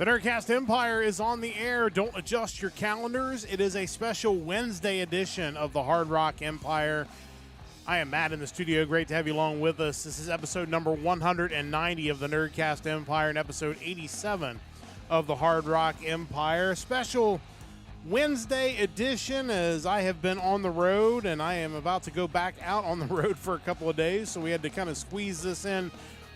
The Nerdcast Empire is on the air. Don't adjust your calendars. It is a special Wednesday edition of the Hard Rock Empire. I am Matt in the studio. Great to have you along with us. This is episode number 190 of the Nerdcast Empire and episode 87 of the Hard Rock Empire. Special Wednesday edition as I have been on the road and I am about to go back out on the road for a couple of days. So we had to kind of squeeze this in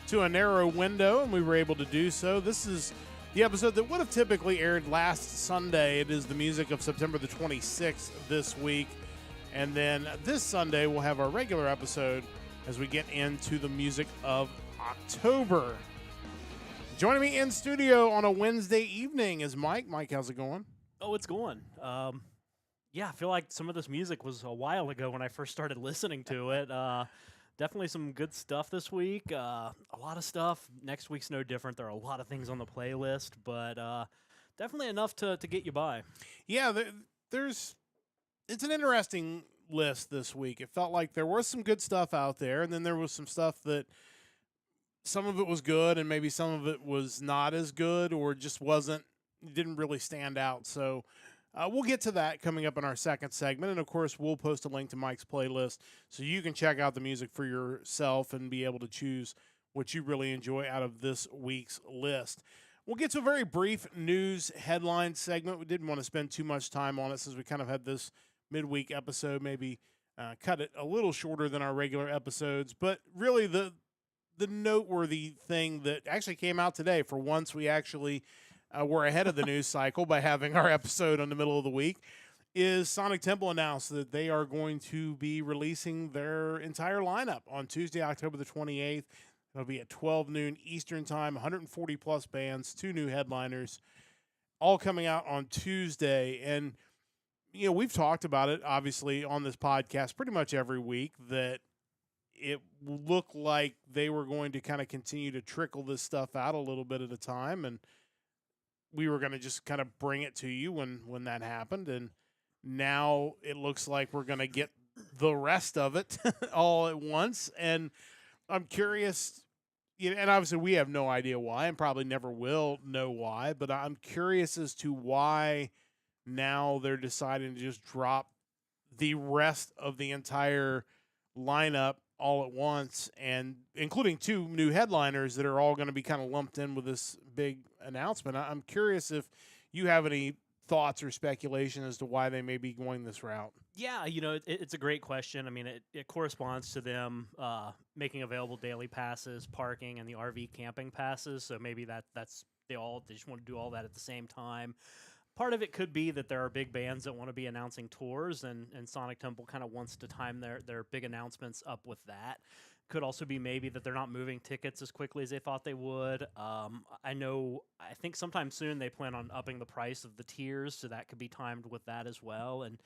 to a narrow window and we were able to do so. This is the episode that would have typically aired last Sunday. It is the music of September the 26th this week. And then this Sunday, we'll have our regular episode as we get into the music of October. Joining me in studio on a Wednesday evening is Mike. Mike, how's it going? Oh, it's going. Yeah, I feel like some of this music was a while ago when I first started listening to it. Definitely some good stuff this week. A lot of stuff. Next week's no different. There are a lot of things on the playlist, but definitely enough to get you by. Yeah, it's an interesting list this week. It felt like there was some good stuff out there, and then there was some stuff that some of it was good, and maybe some of it was not as good, or just didn't really stand out. So we'll get to that coming up in our second segment. And, of course, we'll post a link to Mike's playlist so you can check out the music for yourself and be able to choose what you really enjoy out of this week's list. We'll get to a very brief news headline segment. We didn't want to spend too much time on it since we kind of had this midweek episode, maybe cut it a little shorter than our regular episodes. But really the noteworthy thing that actually came out today, for once we actually we're ahead of the news cycle by having our episode in the middle of the week, is Sonic Temple announced that they are going to be releasing their entire lineup on Tuesday, October the 28th. It'll be at 12 noon Eastern time, 140-plus bands, 2 new headliners, all coming out on Tuesday. And, you know, we've talked about it, obviously, on this podcast pretty much every week, that it looked like they were going to kind of continue to trickle this stuff out a little bit at a time, and we were going to just kind of bring it to you when that happened. And now it looks like we're going to get the rest of it all at once. And I'm curious, and obviously we have no idea why and probably never will know why, but I'm curious as to why now they're deciding to just drop the rest of the entire lineup all at once, and including 2 new headliners that are all going to be kind of lumped in with this big announcement. I'm curious if you have any thoughts or speculation as to why they may be going this route. Yeah, it's a great question. I mean, it corresponds to them making available daily passes, parking, and the RV camping passes. So maybe they just want to do all that at the same time. Part of it could be that there are big bands that want to be announcing tours, and Sonic Temple kind of wants to time their big announcements up with that. Could also be maybe that they're not moving tickets as quickly as they thought they would. I think sometime soon they plan on upping the price of the tiers, so that could be timed with that as well. And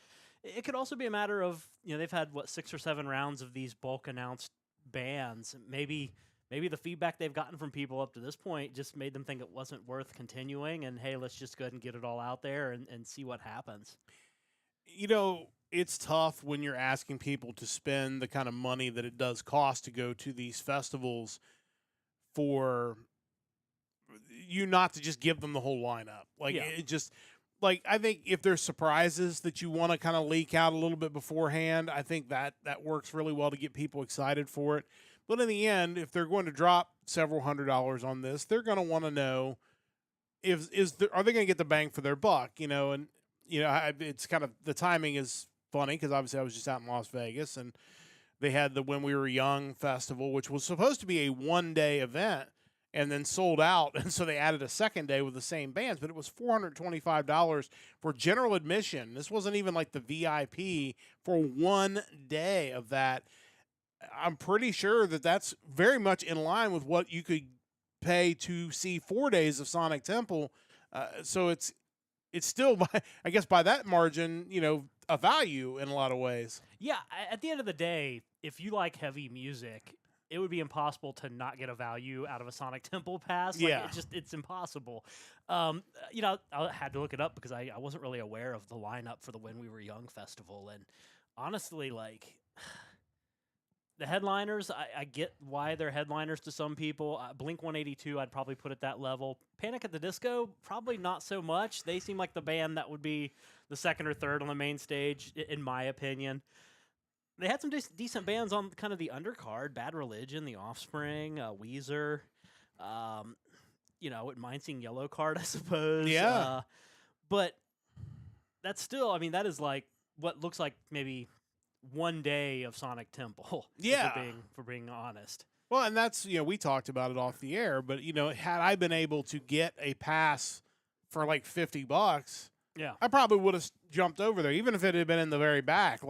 it could also be a matter of, they've had, 6 or 7 rounds of these bulk announced bands. Maybe the feedback they've gotten from people up to this point just made them think it wasn't worth continuing, and hey, let's just go ahead and get it all out there and see what happens. It's tough when you're asking people to spend the kind of money that it does cost to go to these festivals for you not to just give them the whole lineup. I think if there's surprises that you want to kind of leak out a little bit beforehand, I think that works really well to get people excited for it. But in the end, if they're going to drop several $100s on this, they're going to want to know are they going to get the bang for their buck? It's kind of, the timing is funny because obviously I was just out in Las Vegas and they had the When We Were Young festival, which was supposed to be a one-day event and then sold out. And so they added a second day with the same bands, but it was $425 for general admission. This wasn't even like the VIP for one day of that. I'm pretty sure that that's very much in line with what you could pay to see 4 days of Sonic Temple. So it's still, by that margin, a value in a lot of ways. Yeah, at the end of the day, if you like heavy music, it would be impossible to not get a value out of a Sonic Temple pass. It's impossible. I had to look it up because I wasn't really aware of the lineup for the When We Were Young festival. And honestly, The headliners, I get why they're headliners to some people. Blink 182, I'd probably put at that level. Panic at the Disco, probably not so much. They seem like the band that would be the second or third on the main stage, in my opinion. They had some decent bands on kind of the undercard. Bad Religion, The Offspring, Weezer. Wouldn't mind seeing Yellow Card, I suppose. Yeah. But that's still, I mean, that is like what looks like maybe one day of Sonic Temple. Yeah. For being honest. Well, and that's, we talked about it off the air, but, had I been able to get a pass for like $50, yeah, I probably would have jumped over there, even if it had been in the very back,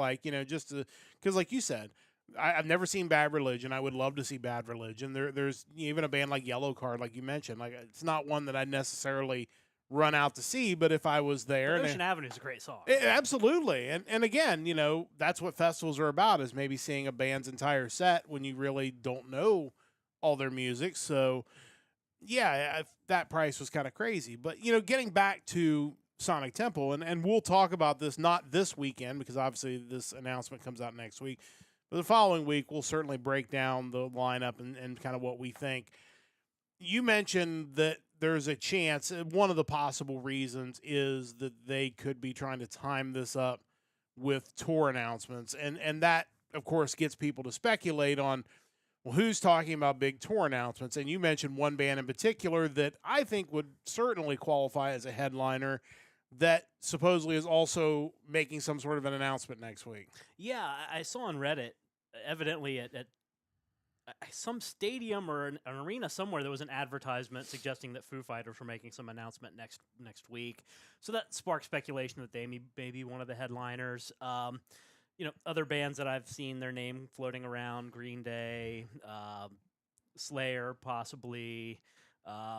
just to, because like you said, I've never seen Bad Religion. I would love to see Bad Religion. There's even a band like Yellow Card, like you mentioned. Like, it's not one that I'd necessarily run out to see, but if I was there, Ocean Avenue is a great song. Absolutely, and again, that's what festivals are about, is maybe seeing a band's entire set when you really don't know all their music. So, yeah, that price was kind of crazy. But getting back to Sonic Temple, and we'll talk about this not this weekend because obviously this announcement comes out next week, but the following week we'll certainly break down the lineup and kind of what we think. You mentioned that there's a chance, one of the possible reasons is that they could be trying to time this up with tour announcements. And that, of course, gets people to speculate on, well, who's talking about big tour announcements? And you mentioned one band in particular that I think would certainly qualify as a headliner that supposedly is also making some sort of an announcement next week. Yeah, I saw on Reddit, evidently at some stadium or an arena somewhere, there was an advertisement suggesting that Foo Fighters were making some announcement next week. So that sparked speculation that they may be one of the headliners. Other bands that I've seen their name floating around: Green Day, Slayer, possibly.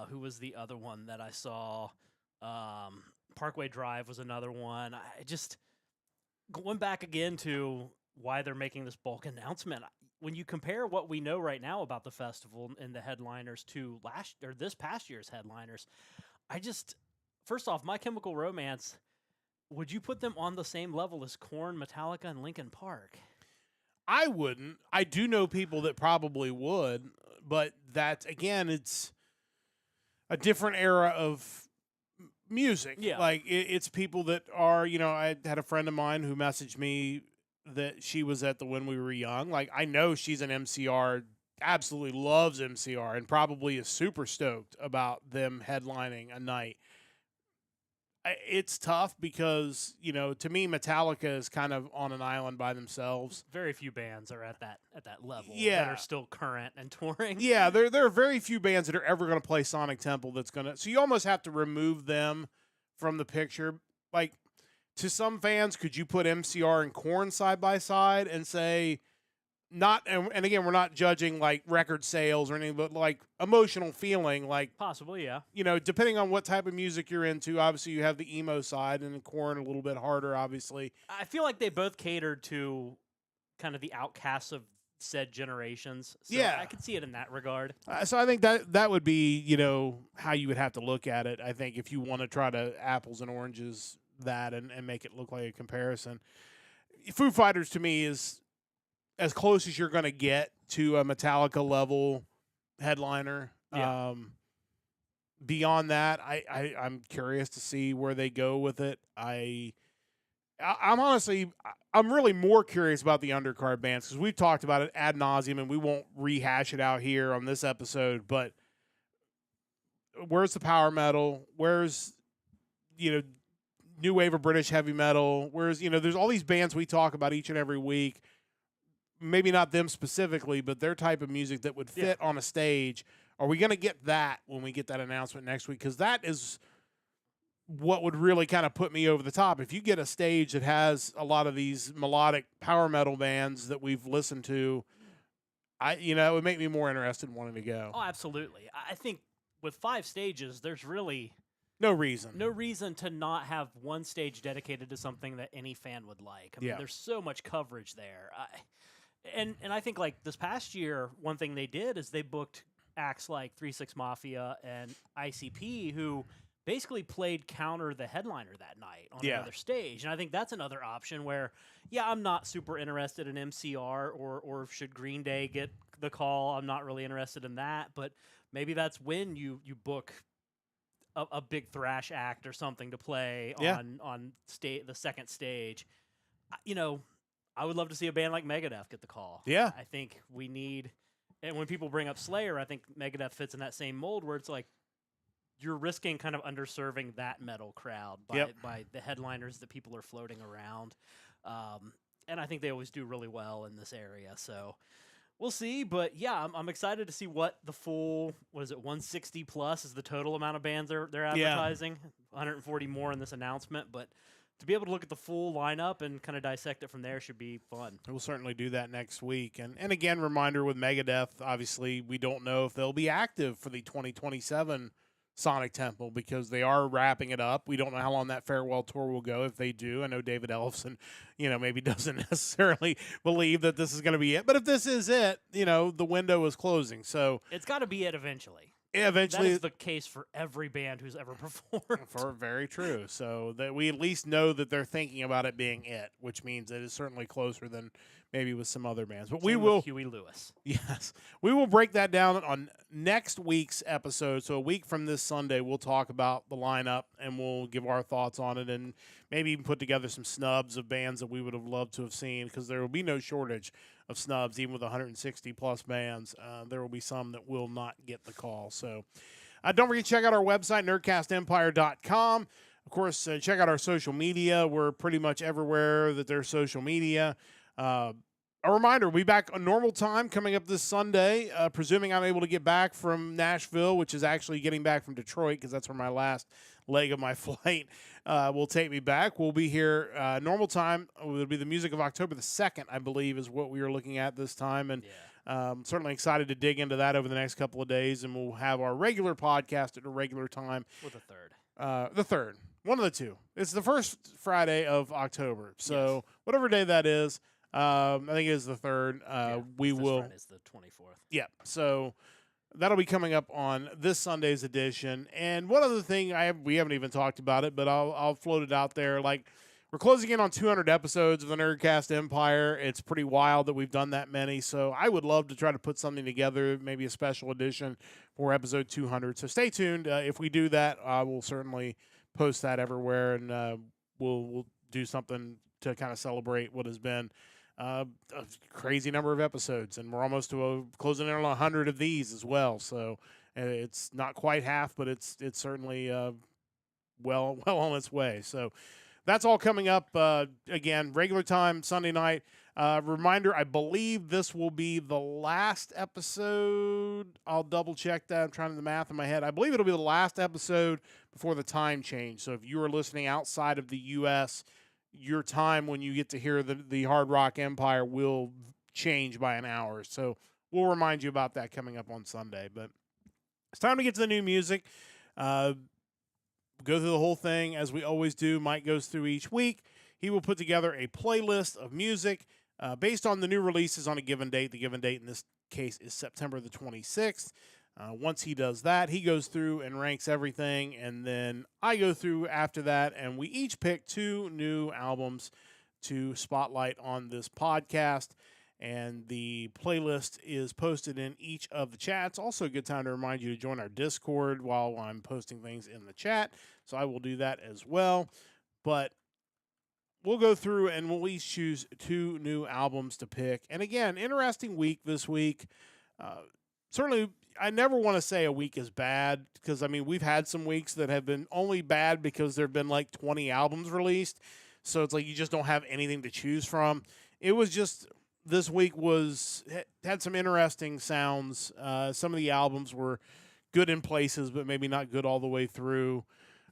Who was the other one that I saw? Parkway Drive was another one. I just going back again to why they're making this bulk announcement. When you compare what we know right now about the festival and the headliners to this past year's headliners, first off, My Chemical Romance, would you put them on the same level as Korn, Metallica, and Linkin Park? I wouldn't. I do know people that probably would, but that, again, it's a different era of music. Yeah. Like, it's people that are, I had a friend of mine who messaged me that she was at the When We Were Young. Like, I know she's an MCR, absolutely loves MCR, and probably is super stoked about them headlining a night. It's tough because, to me, Metallica is kind of on an island by themselves. Very few bands are at that level Yeah. that are still current and touring. Yeah, there are very few bands that are ever going to play Sonic Temple that's going to... So you almost have to remove them from the picture. Like, to some fans, could you put MCR and Korn side by side and say... And again, we're not judging like record sales or anything, but like emotional feeling, like possibly, yeah. Depending on what type of music you're into, obviously you have the emo side, and Korn a little bit harder, obviously. I feel like they both catered to kind of the outcasts of said generations. So yeah, I could see it in that regard. So I think that would be how you would have to look at it. I think if you want to try to apples and oranges that and make it look like a comparison, Foo Fighters to me is as close as you're going to get to a Metallica level headliner. Yeah. Beyond that, I'm curious to see where they go with it. I'm really more curious about the undercard bands because we've talked about it ad nauseum, and we won't rehash it out here on this episode. But where's the power metal? Where's new wave of British heavy metal? Where's there's all these bands we talk about each and every week. Maybe not them specifically, but their type of music that would fit on a stage. Are we going to get that when we get that announcement next week? Because that is what would really kind of put me over the top. If you get a stage that has a lot of these melodic power metal bands that we've listened to, it would make me more interested in wanting to go. Oh, absolutely. I think with 5 stages, there's really no reason to not have one stage dedicated to something that any fan would like. I mean, there's so much coverage there. And I think like this past year, one thing they did is they booked acts like 3 6 Mafia and ICP, who basically played counter the headliner that night on Yeah. another stage. And I think that's another option where, yeah, I'm not super interested in MCR or should Green Day get the call. I'm not really interested in that, but maybe that's when you book a big thrash act or something to play Yeah. on the second stage. You know, I would love to see a band like Megadeth get the call. Yeah. I think we need, and when people bring up Slayer, I think Megadeth fits in that same mold where it's like you're risking kind of underserving that metal crowd by the headliners that people are floating around. And I think they always do really well in this area. So we'll see. But yeah, I'm excited to see what the full, 160 plus is the total amount of bands they're advertising. 140 more in this announcement. But to be able to look at the full lineup and kind of dissect it from there should be fun. We'll certainly do that next week. And again, reminder with Megadeth, obviously, we don't know if they'll be active for the 2027 Sonic Temple because they are wrapping it up. We don't know how long that farewell tour will go if they do. I know David Ellefson, maybe doesn't necessarily believe that this is going to be it. But if this is it, the window is closing. So it's got to be it eventually. Eventually, that is the case for every band who's ever performed. Very true. So that we at least know that they're thinking about it being it, which means it is certainly closer than maybe with some other bands. But we will, Huey Lewis. Yes, we will break that down on next week's episode. So a week from this Sunday, we'll talk about the lineup and we'll give our thoughts on it, and maybe even put together some snubs of bands that we would have loved to have seen, because there will be no shortage of snubs, even with 160 plus bands. There will be some that will not get the call. So don't forget to check out our website, nerdcastempire.com. Of course, check out our social media. We're pretty much everywhere that there's social media. A reminder, we'll be back on normal time coming up this Sunday, presuming I'm able to get back from Nashville, which is actually getting back from Detroit, because that's where my last leg of my flight will take me back. We'll be here normal time. It'll be the music of October the 2nd, I believe, is what we are looking at this time. And certainly excited to dig into that over the next couple of days. And we'll have our regular podcast at a regular time. With the third. The third. One of the two. It's the first Friday of October. So whatever day that is, I think it is the 3rd. We will. Friday is the 24th. Yeah. So that'll be coming up on this Sunday's edition. And one other thing, we haven't even talked about it, but I'll float it out there. Like, we're closing in on 200 episodes of the Nerdcast Empire. It's pretty wild that we've done that many. So I would love to try to put something together, maybe a special edition for episode 200. So stay tuned. If we do that, I will certainly post that everywhere, and we'll do something to kind of celebrate what has been a crazy number of episodes, and we're almost to closing in on 100 of these as well. So it's not quite half, but it's certainly well on its way. So that's all coming up. Again, regular time Sunday night. Reminder: I believe this will be the last episode. I'll double check that. I'm trying to do the math in my head. I believe it'll be the last episode before the time change. So if you are listening outside of the U.S., your time when you get to hear the Hard Rock Empire will change by an hour. So we'll remind you about that coming up on Sunday. But it's time to get to the new music. Go through the whole thing as we always do. Mike goes through each week. He will put together a playlist of music based on the new releases on a given date. The given date in this case is September the 26th. Once he does that, he goes through and ranks everything, and then I go through after that, and we each pick 2 new albums to spotlight on this podcast, and the playlist is posted in each of the chats. Also a good time to remind you to join our Discord while I'm posting things in the chat, so I will do that as well. But we'll go through and we'll each choose 2 new albums to pick. And again, interesting week this week. Certainly, I never want to say a week is bad, because, I mean, we've had some weeks that have been only bad because there have been like 20 albums released. So it's like you just don't have anything to choose from. It was just, this week had some interesting sounds. Some of the albums were good in places, but maybe not good all the way through.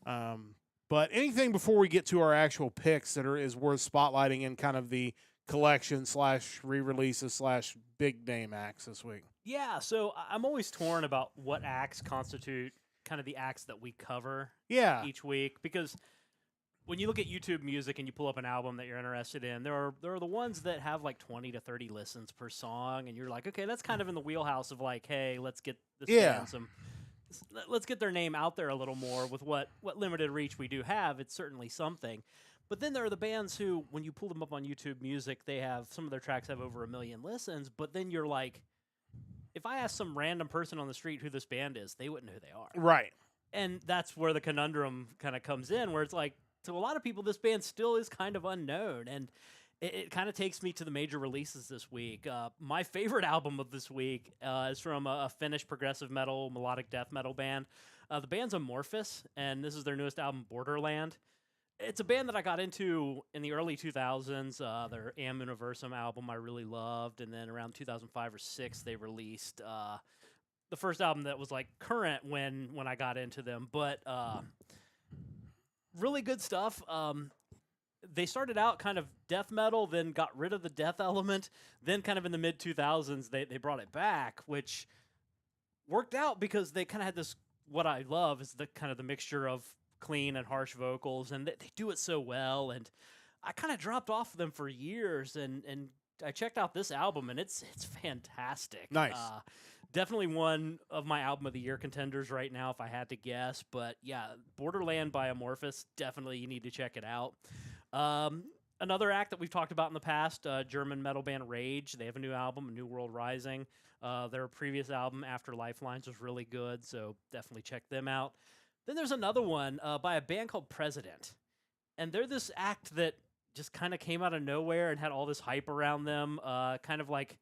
But anything before we get to our actual picks that is worth spotlighting in kind of the collection / re-releases / big name acts this week? Yeah, so I'm always torn about what acts constitute kind of the acts that we cover each week, because when you look at YouTube Music and you pull up an album that you're interested in, there are the ones that have like 20 to 30 listens per song, and you're like, okay, that's kind of in the wheelhouse of like, hey, let's get this band let's get their name out there a little more with what limited reach we do have. It's certainly something. But then there are the bands who, when you pull them up on YouTube Music, they have some of their tracks have over 1 million listens. But then you're like, if I ask some random person on the street who this band is, they wouldn't know who they are. Right. And that's where the conundrum kind of comes in, where it's like, to a lot of people, this band still is kind of unknown. And it kind of takes me to the major releases this week. My favorite album of this week is from a Finnish progressive metal, melodic death metal band. The band's Amorphous, and this is their newest album, Borderland. It's a band that I got into in the early 2000s. Their Am Universum album I really loved, and then around 2005 or 6 they released the first album that was like current when I got into them. But really good stuff. They started out kind of death metal, then got rid of the death element. Then kind of in the mid 2000s they brought it back, which worked out because they kind of had this. What I love is the kind of the mixture of clean and harsh vocals, and they do it so well. And I kind of dropped off them for years, and I checked out this album, and it's fantastic. Nice. Definitely one of my album of the year contenders right now, if I had to guess. But yeah, Borderland by Amorphous, definitely you need to check it out. Another act that we've talked about in the past, German metal band Rage. They have a new album, New World Rising. Their previous album, After Lifelines, was really good, so definitely check them out. Then there's another one by a band called President. And they're this act that just kind of came out of nowhere and had all this hype around them, kind of like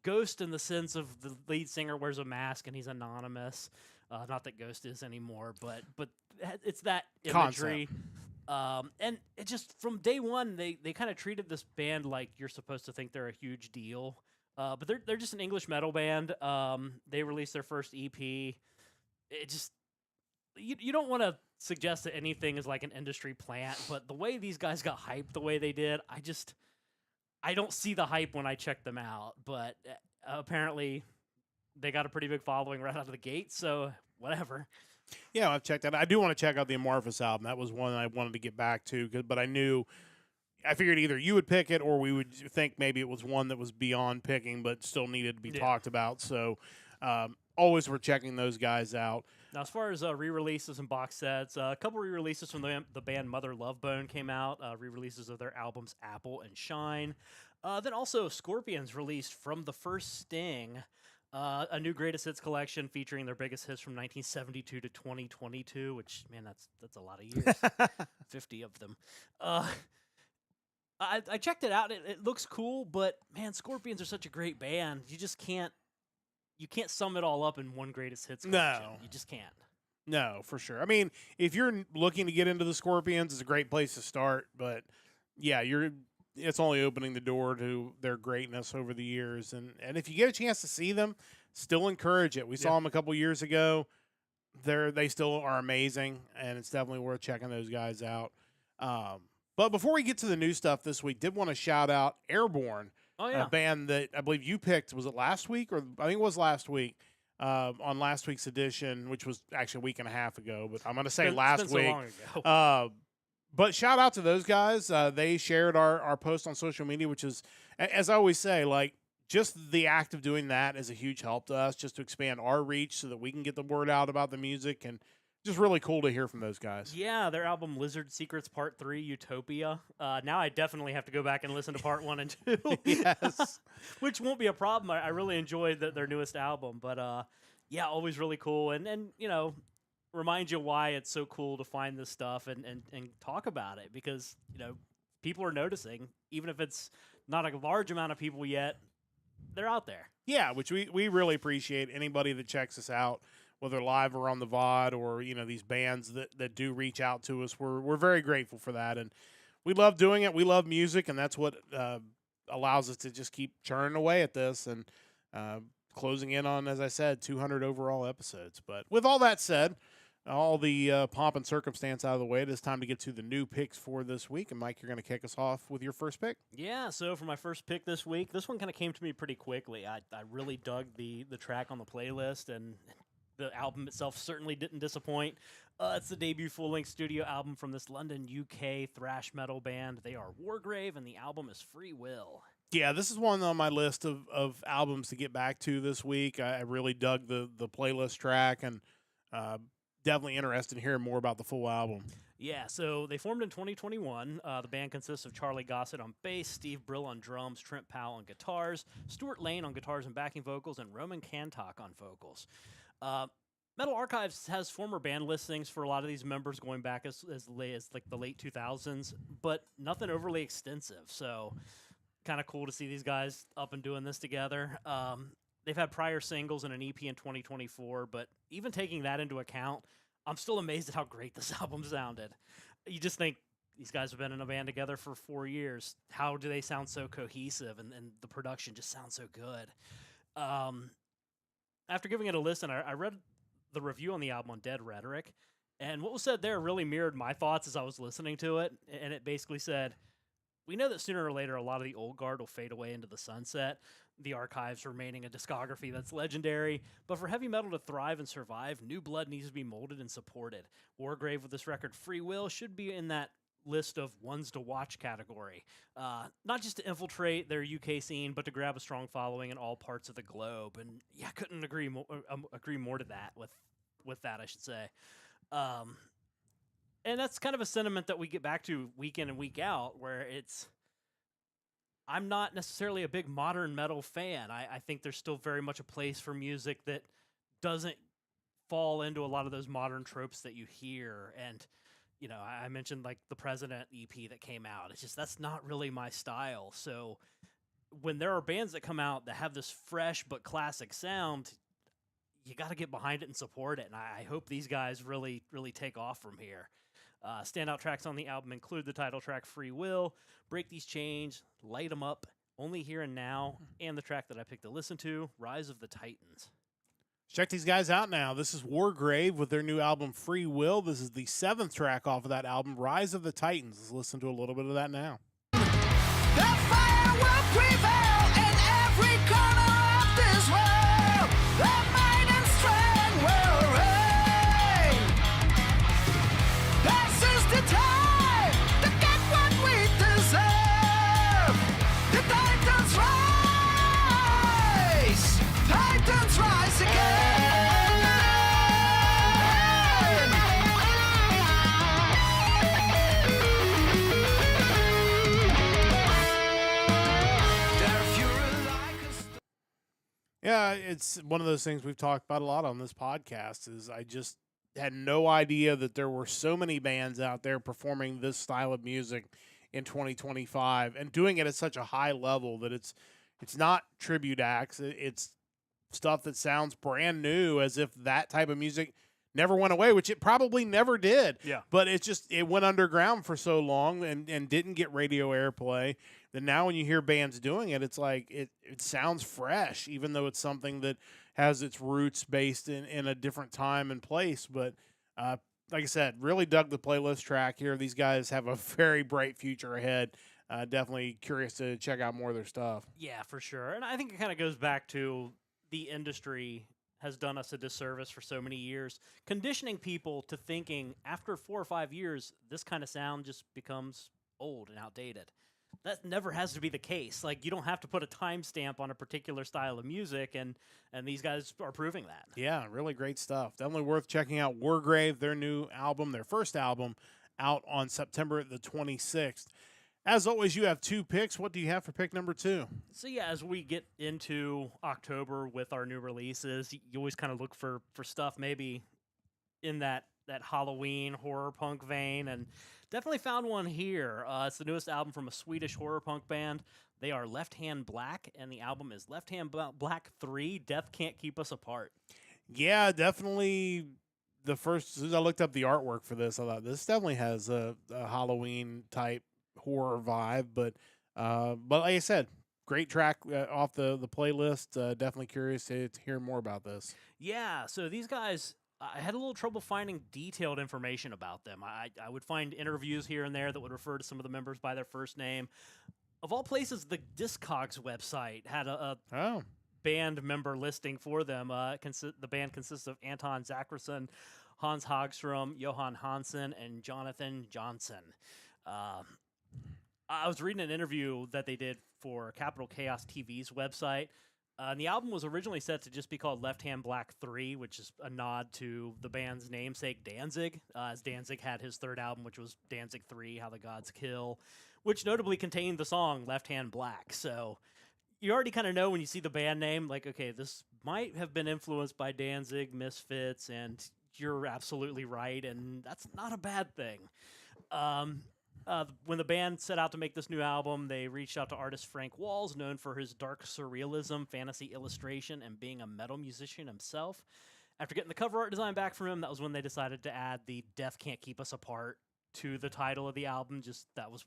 Ghost in the sense of the lead singer wears a mask and he's anonymous. Not that Ghost is anymore, but it's that imagery. And it just, from day one, they kind of treated this band like you're supposed to think they're a huge deal. But they're just an English metal band. They released their first EP. It just... You don't want to suggest that anything is like an industry plant, but the way these guys got hyped the way they did, I don't see the hype when I check them out. But apparently they got a pretty big following right out of the gate, so whatever. Yeah, I've checked that. I do want to check out the Amorphous album. That was one I wanted to get back to, but I figured either you would pick it or we would think maybe it was one that was beyond picking but still needed to be talked about. So always we're checking those guys out. Now, as far as re-releases and box sets, a couple re-releases from the band Mother Love Bone came out, re-releases of their albums Apple and Shine. Then also Scorpions released From the First Sting, a new greatest hits collection featuring their biggest hits from 1972 to 2022, which, man, that's a lot of years, 50 of them. I checked it out. It looks cool, but, man, Scorpions are such a great band. You just can't. You can't sum it all up in one greatest hits collection. No. You just can't. No, for sure. I mean, if you're looking to get into the Scorpions, it's a great place to start. But, yeah, it's only opening the door to their greatness over the years. And if you get a chance to see them, still encourage it. We saw them a couple years ago. They still are amazing, and it's definitely worth checking those guys out. But before we get to the new stuff this week, did want to shout out Airborne. Oh, yeah. A band that I believe you picked, was it last week? Or I think it was last week, on last week's edition, which was actually a week and a half ago. But I'm going to say last week. So long ago. But shout out to those guys. They shared our post on social media, which is, as I always say, like, just the act of doing that is a huge help to us, just to expand our reach so that we can get the word out about the music. And just really cool to hear from those guys. Yeah, their album Lizard Secrets Part 3, Utopia. Now I definitely have to go back and listen to Part 1 and 2. Yes. Which won't be a problem. I really enjoyed their newest album. But, yeah, always really cool. And you know, remind you why it's so cool to find this stuff and talk about it. Because, you know, people are noticing. Even if it's not a large amount of people yet, they're out there. Yeah, which we really appreciate anybody that checks us out, whether live or on the VOD, or, you know, these bands that do reach out to us. We're very grateful for that, and we love doing it. We love music, and that's what allows us to just keep churning away at this and closing in on, as I said, 200 overall episodes. But with all that said, all the pomp and circumstance out of the way, it is time to get to the new picks for this week. And Mike, you're going to kick us off with your first pick. Yeah, so for my first pick this week, this one kind of came to me pretty quickly. I really dug the track on the playlist, and the album itself certainly didn't disappoint. It's the debut full-length studio album from this London, UK thrash metal band. They are Wargrave, and the album is Free Will. Yeah, this is one on my list of albums to get back to this week. I really dug the playlist track, and definitely interested in hearing more about the full album. Yeah, so they formed in 2021. The band consists of Charlie Gossett on bass, Steve Brill on drums, Trent Powell on guitars, Stuart Lane on guitars and backing vocals, and Roman Kantok on vocals. Metal Archives has former band listings for a lot of these members going back as late as like the late 2000s, but nothing overly extensive. So kind of cool to see these guys up and doing this together. They've had prior singles and an EP in 2024, but even taking that into account, I'm still amazed at how great this album sounded. You just think these guys have been in a band together for 4 years. How do they sound so cohesive, and the production just sounds so good? After giving it a listen, I read the review on the album on Dead Rhetoric, and what was said there really mirrored my thoughts as I was listening to it, and it basically said, we know that sooner or later a lot of the old guard will fade away into the sunset, the Archives remaining a discography that's legendary, but for heavy metal to thrive and survive, new blood needs to be molded and supported. Wargrave with this record, Free Will, should be in that list of ones to watch category. Not just to infiltrate their UK scene, but to grab a strong following in all parts of the globe. And yeah, I couldn't agree more to that with that, I should say. And that's kind of a sentiment that we get back to week in and week out, where I'm not necessarily a big modern metal fan. I think there's still very much a place for music that doesn't fall into a lot of those modern tropes that you hear. And, you know, I mentioned like the President EP that came out. It's just, that's not really my style. So when there are bands that come out that have this fresh but classic sound, you got to get behind it and support it. And I hope these guys really, really take off from here. Standout tracks on the album include the title track Free Will, Break These Chains, Light 'Em Up, Only Here and Now, and the track that I picked to listen to, Rise of the Titans. Check these guys out now. This is Wargrave with their new album Free Will. This is the 7th track off of that album, Rise of the Titans. Let's listen to a little bit of that now. The fire will prevail in every corner of this world. The might and strength will reign. This is the time to get what we deserve. The Titans rise. Titans rise again. Yeah, it's one of those things we've talked about a lot on this podcast. Is I just had no idea that there were so many bands out there performing this style of music in 2025 and doing it at such a high level that it's not tribute acts. It's stuff that sounds brand new, as if that type of music never went away, which it probably never did. Yeah. But it went underground for so long and didn't get radio airplay. Then now when you hear bands doing it, it's like it sounds fresh, even though it's something that has its roots based in a different time and place. But like I said, really dug the playlist track here. These guys have a very bright future ahead. Definitely curious to check out more of their stuff. Yeah, for sure. And I think it kind of goes back to the industry has done us a disservice for so many years, conditioning people to thinking after 4 or 5 years, this kind of sound just becomes old and outdated. That never has to be the case. Like, you don't have to put a timestamp on a particular style of music, and these guys are proving that. Yeah, really great stuff. Definitely worth checking out Wargrave, their new album, their first album, out on September the 26th. As always, you have 2 picks. What do you have for pick number 2? So, yeah, as we get into October with our new releases, you always kind of look for stuff maybe in that Halloween horror punk vein, and definitely found one here. It's the newest album from a Swedish horror punk band. They are Left Hand Black, and the album is Left Hand Black 3, Death Can't Keep Us Apart. Yeah, definitely. As soon as I looked up the artwork for this, I thought this definitely has a Halloween type horror vibe. But like I said, great track off the playlist. Definitely curious to hear more about this. Yeah, so these guys, I had a little trouble finding detailed information about them. I would find interviews here and there that would refer to some of the members by their first name. Of all places, the Discogs website had a band member listing for them. The band consists of Anton Zachrisson, Hans Hagstrom, Johan Hansen, and Jonathan Johnson. I was reading an interview that they did for Capital Chaos TV's website. And the album was originally set to just be called Left Hand Black 3, which is a nod to the band's namesake, Danzig, as Danzig had his third album, which was Danzig 3, How the Gods Kill, which notably contained the song Left Hand Black. So you already kind of know when you see the band name, like, okay, this might have been influenced by Danzig, Misfits, and you're absolutely right, and that's not a bad thing. When the band set out to make this new album, they reached out to artist Frank Walls, known for his dark surrealism, fantasy illustration, and being a metal musician himself. After getting the cover art design back from him, that was when they decided to add the "Death Can't Keep Us Apart" to the title of the album. Just that was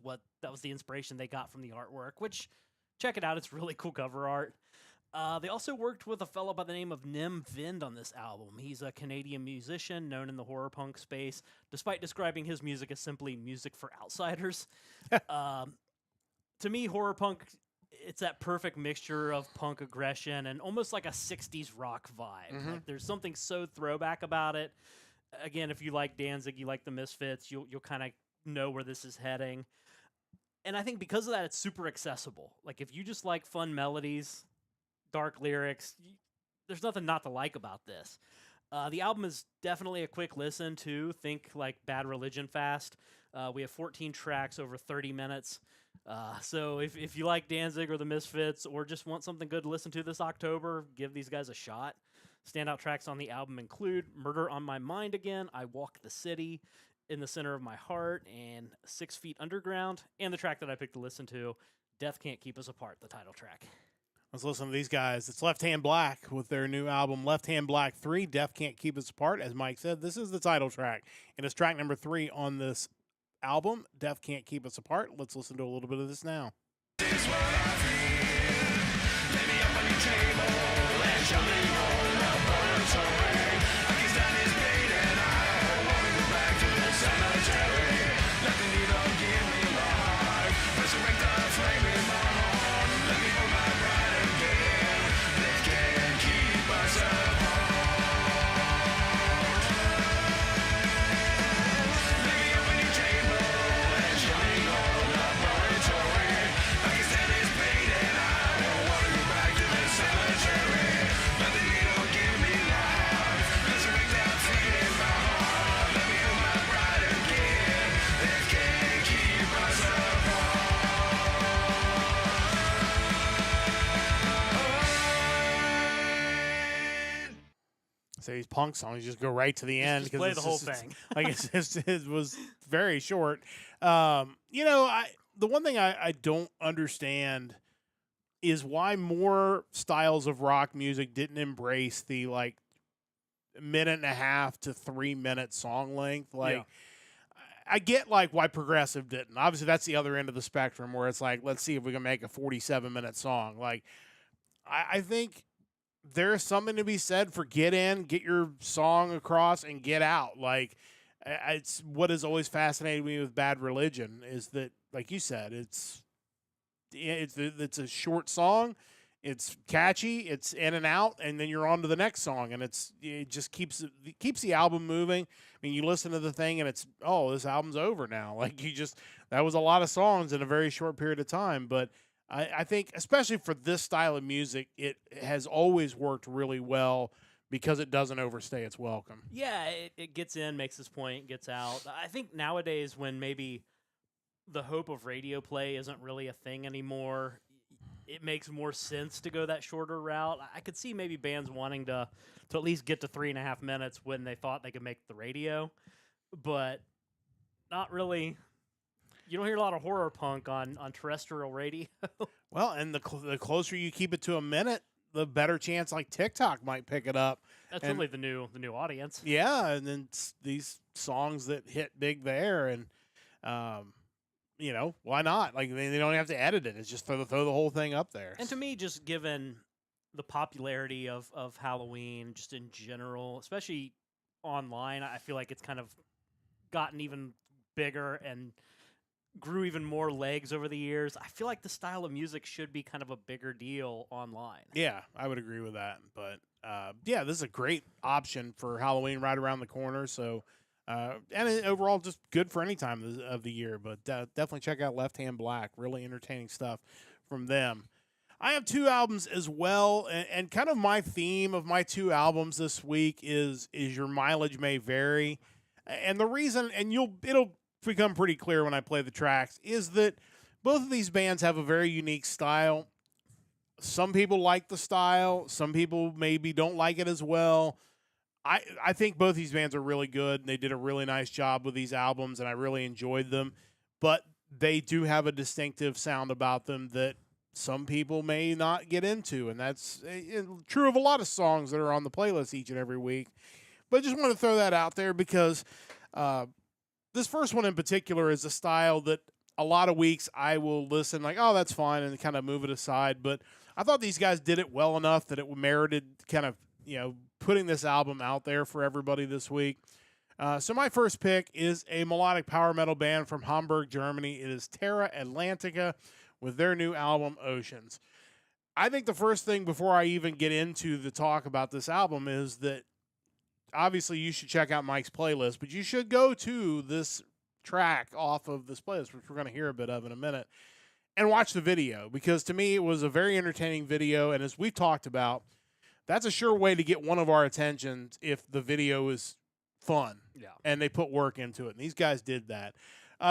the inspiration they got from the artwork. Which, check it out, it's really cool cover art. They also worked with a fellow by the name of Nim Vind on this album. He's a Canadian musician known in the horror punk space, despite describing his music as simply music for outsiders. To me, horror punk, it's that perfect mixture of punk aggression and almost like a 60s rock vibe. Mhm. Like, there's something so throwback about it. Again, if you like Danzig, you like the Misfits, you'll kind of know where this is heading. And I think because of that, it's super accessible. Like, if you just like fun melodies, dark lyrics, there's nothing not to like about this. The album is definitely a quick listen to. Think like Bad Religion fast. We have 14 tracks over 30 minutes. So if you like Danzig or the Misfits or just want something good to listen to this October, give these guys a shot. Standout tracks on the album include Murder on My Mind Again, I Walk the City, In the Center of My Heart, and 6 Feet Underground, and the track that I picked to listen to, Death Can't Keep Us Apart, the title track. Let's listen to these guys. It's Left Hand Black with their new album, Left Hand Black 3, Death Can't Keep Us Apart. As Mike said, this is the title track, and it's track number 3 on this album, Death Can't Keep Us Apart. Let's listen to a little bit of this now. So these punk songs just go right to the end. Just play the whole thing. Like it was very short. The one thing I don't understand is why more styles of rock music didn't embrace the like 1.5 to 3 minute song length. Like, Yeah. I get like why progressive didn't. Obviously, that's the other end of the spectrum where it's like, let's see if we can make a 47-minute song. Like, I think there's something to be said for get in, get your song across, and get out. Like, it's what has always fascinated me with Bad Religion is that, like you said, it's a short song, it's catchy, it's in and out, and then you're on to the next song, and it just keeps the album moving. I mean, you listen to the thing, and it's, oh, this album's over now. Like, that was a lot of songs in a very short period of time, but I think, especially for this style of music, it has always worked really well because it doesn't overstay its welcome. Yeah, it gets in, makes its point, gets out. I think nowadays when maybe the hope of radio play isn't really a thing anymore, it makes more sense to go that shorter route. I could see maybe bands wanting to at least get to 3.5 minutes when they thought they could make the radio, but not really. You don't hear a lot of horror punk on terrestrial radio. Well, and the closer you keep it to a minute, the better chance like TikTok might pick it up. That's and, really the new audience. Yeah, and then these songs that hit big there, and why not? Like they don't have to edit it; it's just throw the whole thing up there. And to me, just given the popularity of Halloween, just in general, especially online, I feel like it's kind of gotten even bigger and grew even more legs over the years. I feel like the style of music should be kind of a bigger deal online. Yeah, I would agree with that. But this is a great option for Halloween right around the corner. So, overall, just good for any time of the year. But definitely check out Left Hand Black. Really entertaining stuff from them. I have 2 albums as well, and kind of my theme of my 2 albums this week is your mileage may vary, and the reason, and it'll become pretty clear when I play the tracks, is that both of these bands have a very unique style. Some people like the style, some people maybe don't like it as well. I think both these bands are really good, and they did a really nice job with these albums, and I really enjoyed them, but they do have a distinctive sound about them that some people may not get into, and that's true of a lot of songs that are on the playlist each and every week. But I just want to throw that out there because this first one in particular is a style that a lot of weeks I will listen like, oh, that's fine, and kind of move it aside. But I thought these guys did it well enough that it merited kind of, putting this album out there for everybody this week. So my first pick is a melodic power metal band from Hamburg, Germany. It is Terra Atlantica with their new album, Oceans. I think the first thing before I even get into the talk about this album is that obviously you should check out Mike's playlist, but you should go to this track off of this playlist, which we're going to hear a bit of in a minute, and watch the video, because to me it was a very entertaining video, and as we've talked about, that's a sure way to get one of our attentions if the video is fun. Yeah. And they put work into it, and these guys did that.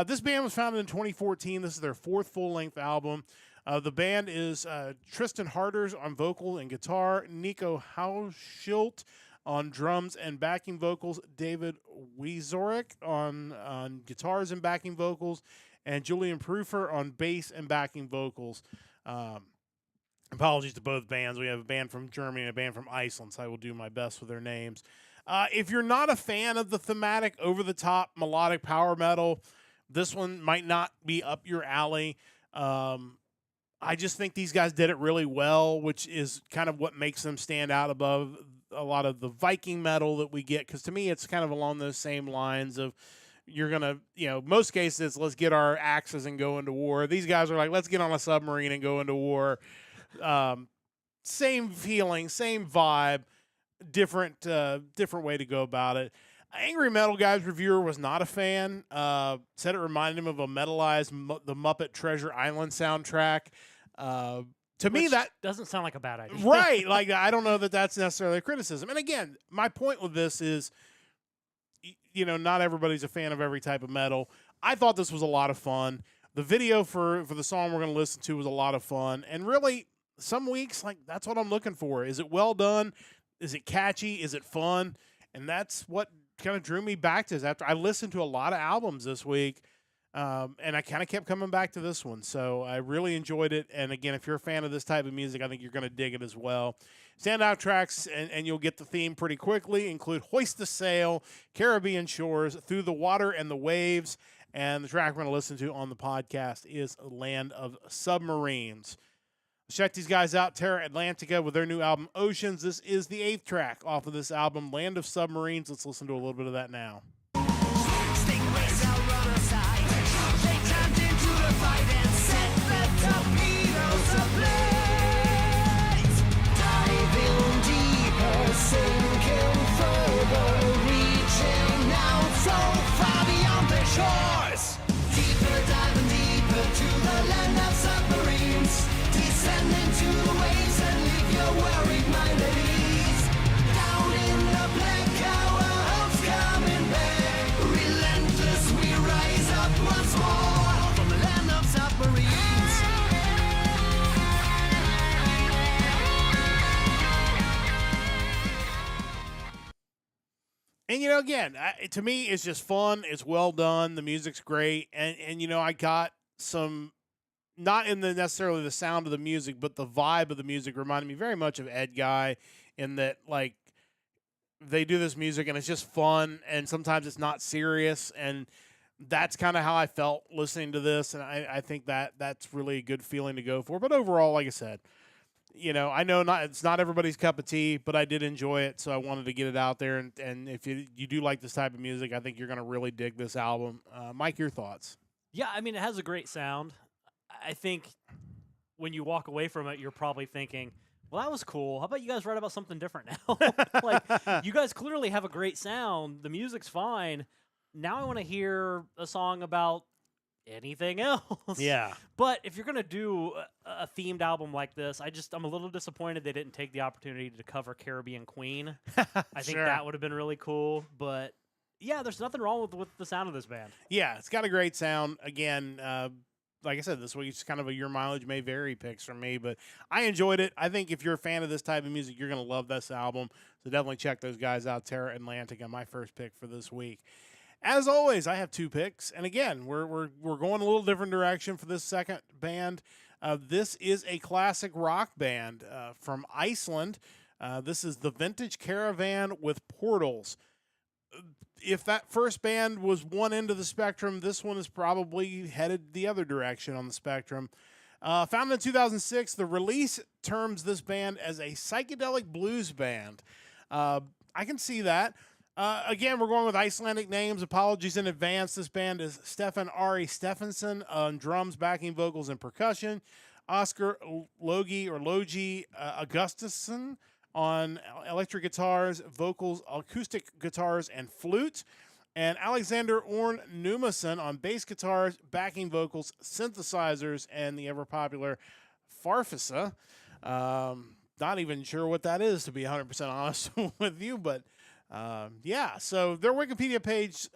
This band was founded in 2014. This is their 4th full-length album. The band is Tristan Harders on vocal and guitar, Nico Hauschilt on drums and backing vocals, David Wiezorek on guitars and backing vocals, and Julian Prüfer on bass and backing vocals. Apologies to both bands. We have a band from Germany and a band from Iceland, so I will do my best with their names. If you're not a fan of the thematic, over-the-top melodic power metal, this one might not be up your alley. I just think these guys did it really well, which is kind of what makes them stand out above a lot of the Viking metal that we get, because to me it's kind of along those same lines of you're going to, most cases, let's get our axes and go into war. These guys are like, let's get on a submarine and go into war. Same feeling, same vibe, different way to go about it. Angry Metal Guys reviewer was not a fan. Said it reminded him of a metalized the Muppet Treasure Island soundtrack. To me, that doesn't sound like a bad idea. Right. Like, I don't know that that's necessarily a criticism. And again, my point with this is, not everybody's a fan of every type of metal. I thought this was a lot of fun. The video for the song we're going to listen to was a lot of fun. And really, some weeks, like, that's what I'm looking for. Is it well done? Is it catchy? Is it fun? And that's what kind of drew me back to this. After I listened to a lot of albums this week, and I kind of kept coming back to this one. So I really enjoyed it. And again, if you're a fan of this type of music, I think you're going to dig it as well. Standout tracks, and you'll get the theme pretty quickly, include Hoist the Sail, Caribbean Shores, Through the Water and the Waves, and the track we're going to listen to on the podcast is Land of Submarines. Check these guys out, Terra Atlantica, with their new album, Oceans. This is the 8th track off of this album, Land of Submarines. Let's listen to a little bit of that now. Stingrays out run aside. They jumped into the fight and set the torpedoes ablaze. Diving deeper, sinking further, reaching out so far beyond the shores. Deeper, diving deeper to the land of submarines. Descend into the waves and leave your worried mind at ease. Down in the black, our hopes coming back. Relentless, we rise up once more from the land of submarines. And, again, to me, it's just fun. It's well done. The music's great. And I got some, not in necessarily the sound of the music, but the vibe of the music reminded me very much of Ed Guy, in that, like, they do this music and it's just fun, and sometimes it's not serious, and that's kind of how I felt listening to this, and I think that's really a good feeling to go for. But overall, like I said, I know it's not everybody's cup of tea, but I did enjoy it, so I wanted to get it out there, and if you do like this type of music, I think you're going to really dig this album. Mike, your thoughts? Yeah, I mean, it has a great sound. I think when you walk away from it, you're probably thinking, well, that was cool. How about you guys write about something different now? Like, you guys clearly have a great sound. The music's fine. Now I want to hear a song about anything else. Yeah. But if you're gonna do a themed album like this, I'm a little disappointed they didn't take the opportunity to cover Caribbean Queen. I think Sure. that would have been really cool. But yeah, there's nothing wrong with the sound of this band. Yeah, it's got a great sound. Again, like I said, this week's kind of a your mileage may vary picks from me, but I enjoyed it. I think if you're a fan of this type of music, you're going to love this album. So definitely check those guys out. Terra Atlantica, my first pick for this week. As always, I have 2 picks, and again, we're going a little different direction for this second band. This is a classic rock band from Iceland. This is the Vintage Caravan with Portals. If that first band was one end of the spectrum, this one is probably headed the other direction on the spectrum. Founded in 2006, the release terms this band as a psychedelic blues band. I can see that. Again, we're going with Icelandic names. Apologies in advance. This band is Stefan Ari Stephenson on drums, backing vocals, and percussion. Oscar Logi Augustusson on electric guitars, vocals, acoustic guitars, and flute. And Alexander Orn Numason on bass guitars, backing vocals, synthesizers, and the ever-popular Farfisa. Not even sure what that is, to be 100% honest with you, but yeah. So their Wikipedia page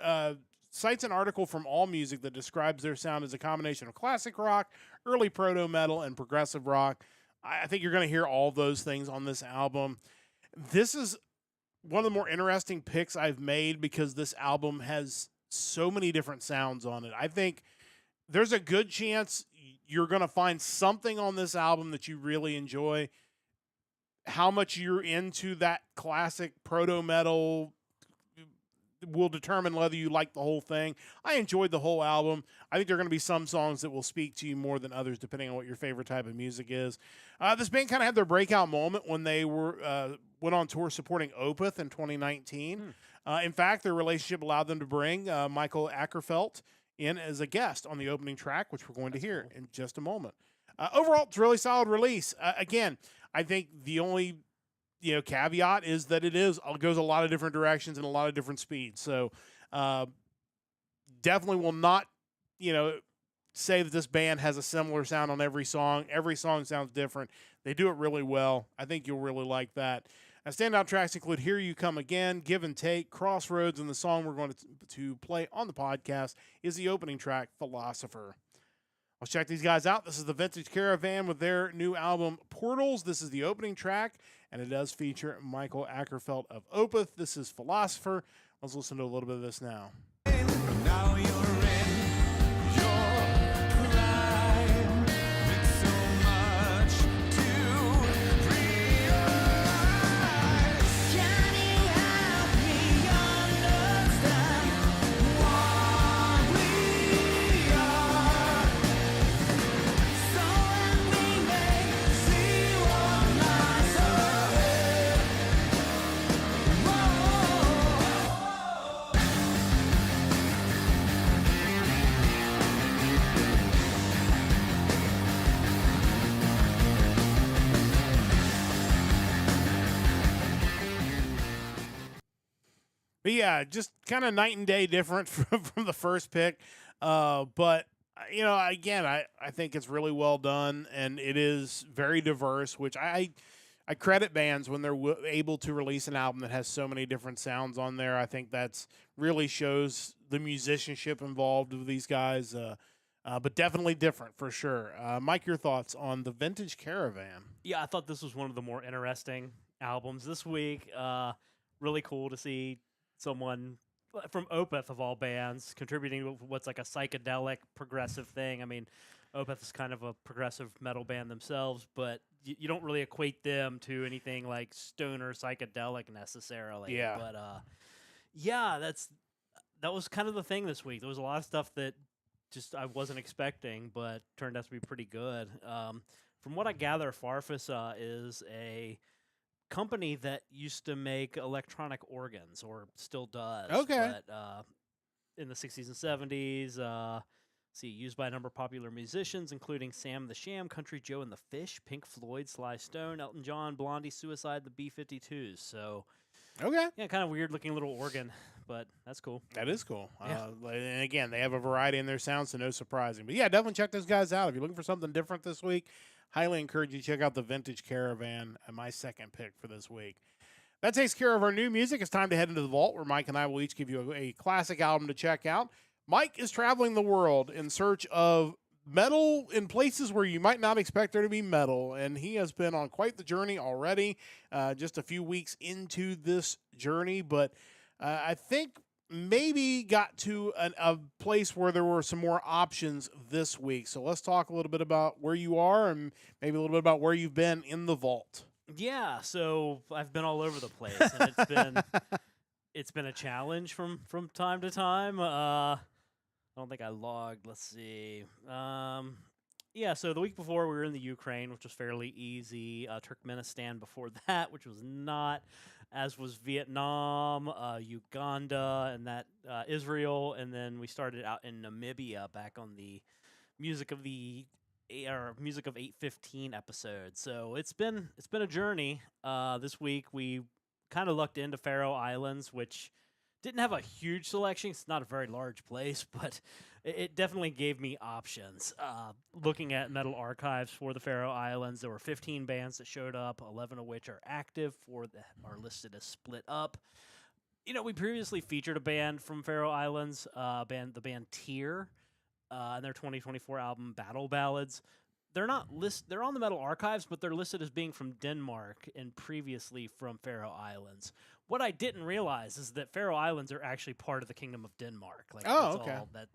cites an article from AllMusic that describes their sound as a combination of classic rock, early proto-metal, and progressive rock. I think you're going to hear all those things on this album. This is one of the more interesting picks I've made because this album has so many different sounds on it. I think there's a good chance you're going to find something on this album that you really enjoy. How much you're into that classic proto-metal will determine whether you like the whole thing. I enjoyed the whole album. I think there are going to be some songs that will speak to you more than others, depending on what your favorite type of music is. This band kind of had their breakout moment when they went on tour supporting Opeth in 2019. In fact, their relationship allowed them to bring Michael Ackerfeld in as a guest on the opening track, which we're going to hear in just a moment. Overall, it's a really solid release. Again, I think the only caveat is that it goes a lot of different directions and a lot of different speeds. So definitely will not, say that this band has a similar sound on every song. Every song sounds different. They do it really well. I think you'll really like that. Standout tracks include Here You Come Again, Give and Take, Crossroads, and the song we're going to play on the podcast is the opening track, Philosopher. Let's check these guys out. This is the Vintage Caravan with their new album, Portals. This is the opening track, and it does feature Michael Ackerfeld of Opeth. This is Philosopher. Let's listen to a little bit of this now. Now you're in your prime. It's so much to realize. Can you help me understand what we are? So when we may see what lies ahead. Whoa. But yeah, just kind of night and day different from the first pick. But, again, I think it's really well done, and it is very diverse, which I credit bands when they're able to release an album that has so many different sounds on there. I think that's really shows the musicianship involved with these guys, but definitely different for sure. Mike, your thoughts on the Vintage Caravan? Yeah, I thought this was one of the more interesting albums this week. Really cool to see someone from Opeth, of all bands, contributing to what's like a psychedelic progressive thing. I mean, Opeth is kind of a progressive metal band themselves, but you don't really equate them to anything like stoner psychedelic necessarily. Yeah. But yeah, that was kind of the thing this week. There was a lot of stuff that just I wasn't expecting, but turned out to be pretty good. From what I gather, Farfisa is a company that used to make electronic organs, or still does. Okay. But in the 60s and 70s, used by a number of popular musicians, including Sam the Sham, Country Joe and the Fish, Pink Floyd, Sly Stone, Elton John, Blondie, Suicide, the B-52s. So Okay. Yeah, kind of weird looking little organ, but that's cool. That is cool. Yeah. And again, they have a variety in their sounds, so no surprising. But yeah, definitely check those guys out. If you're looking for something different this week, highly encourage you to check out the Vintage Caravan, my second pick for this week. That takes care of our new music. It's time to head into the vault, where Mike and I will each give you a classic album to check out. Mike is traveling the world in search of metal in places where you might not expect there to be metal, and he has been on quite the journey already, just a few weeks into this journey, but I think maybe got to a place where there were some more options this week. So let's talk a little bit about where you are and maybe a little bit about where you've been in the vault. Yeah, so I've been all over the place, and it's been a challenge from time to time. I don't think I logged. Let's see. Yeah, so the week before we were in the Ukraine, which was fairly easy. Turkmenistan before that, which was not, as was Vietnam, Uganda, and that Israel, and then we started out in Namibia back on the Music of 815 episode. So it's been a journey. This week we kind of lucked into Faroe Islands, which didn't have a huge selection. It's not a very large place, but it definitely gave me options. Looking at metal archives for the Faroe Islands, there were 15 bands that showed up, 11 of which are active, 4 that are listed as split up. You know, we previously featured a band from Faroe Islands, the band Tyr, and their 2024 album Battle Ballads. They're not they're on the metal archives, but they're listed as being from Denmark and previously from Faroe Islands. What I didn't realize is that Faroe Islands are actually part of the Kingdom of Denmark. Like, Oh, that's okay. all that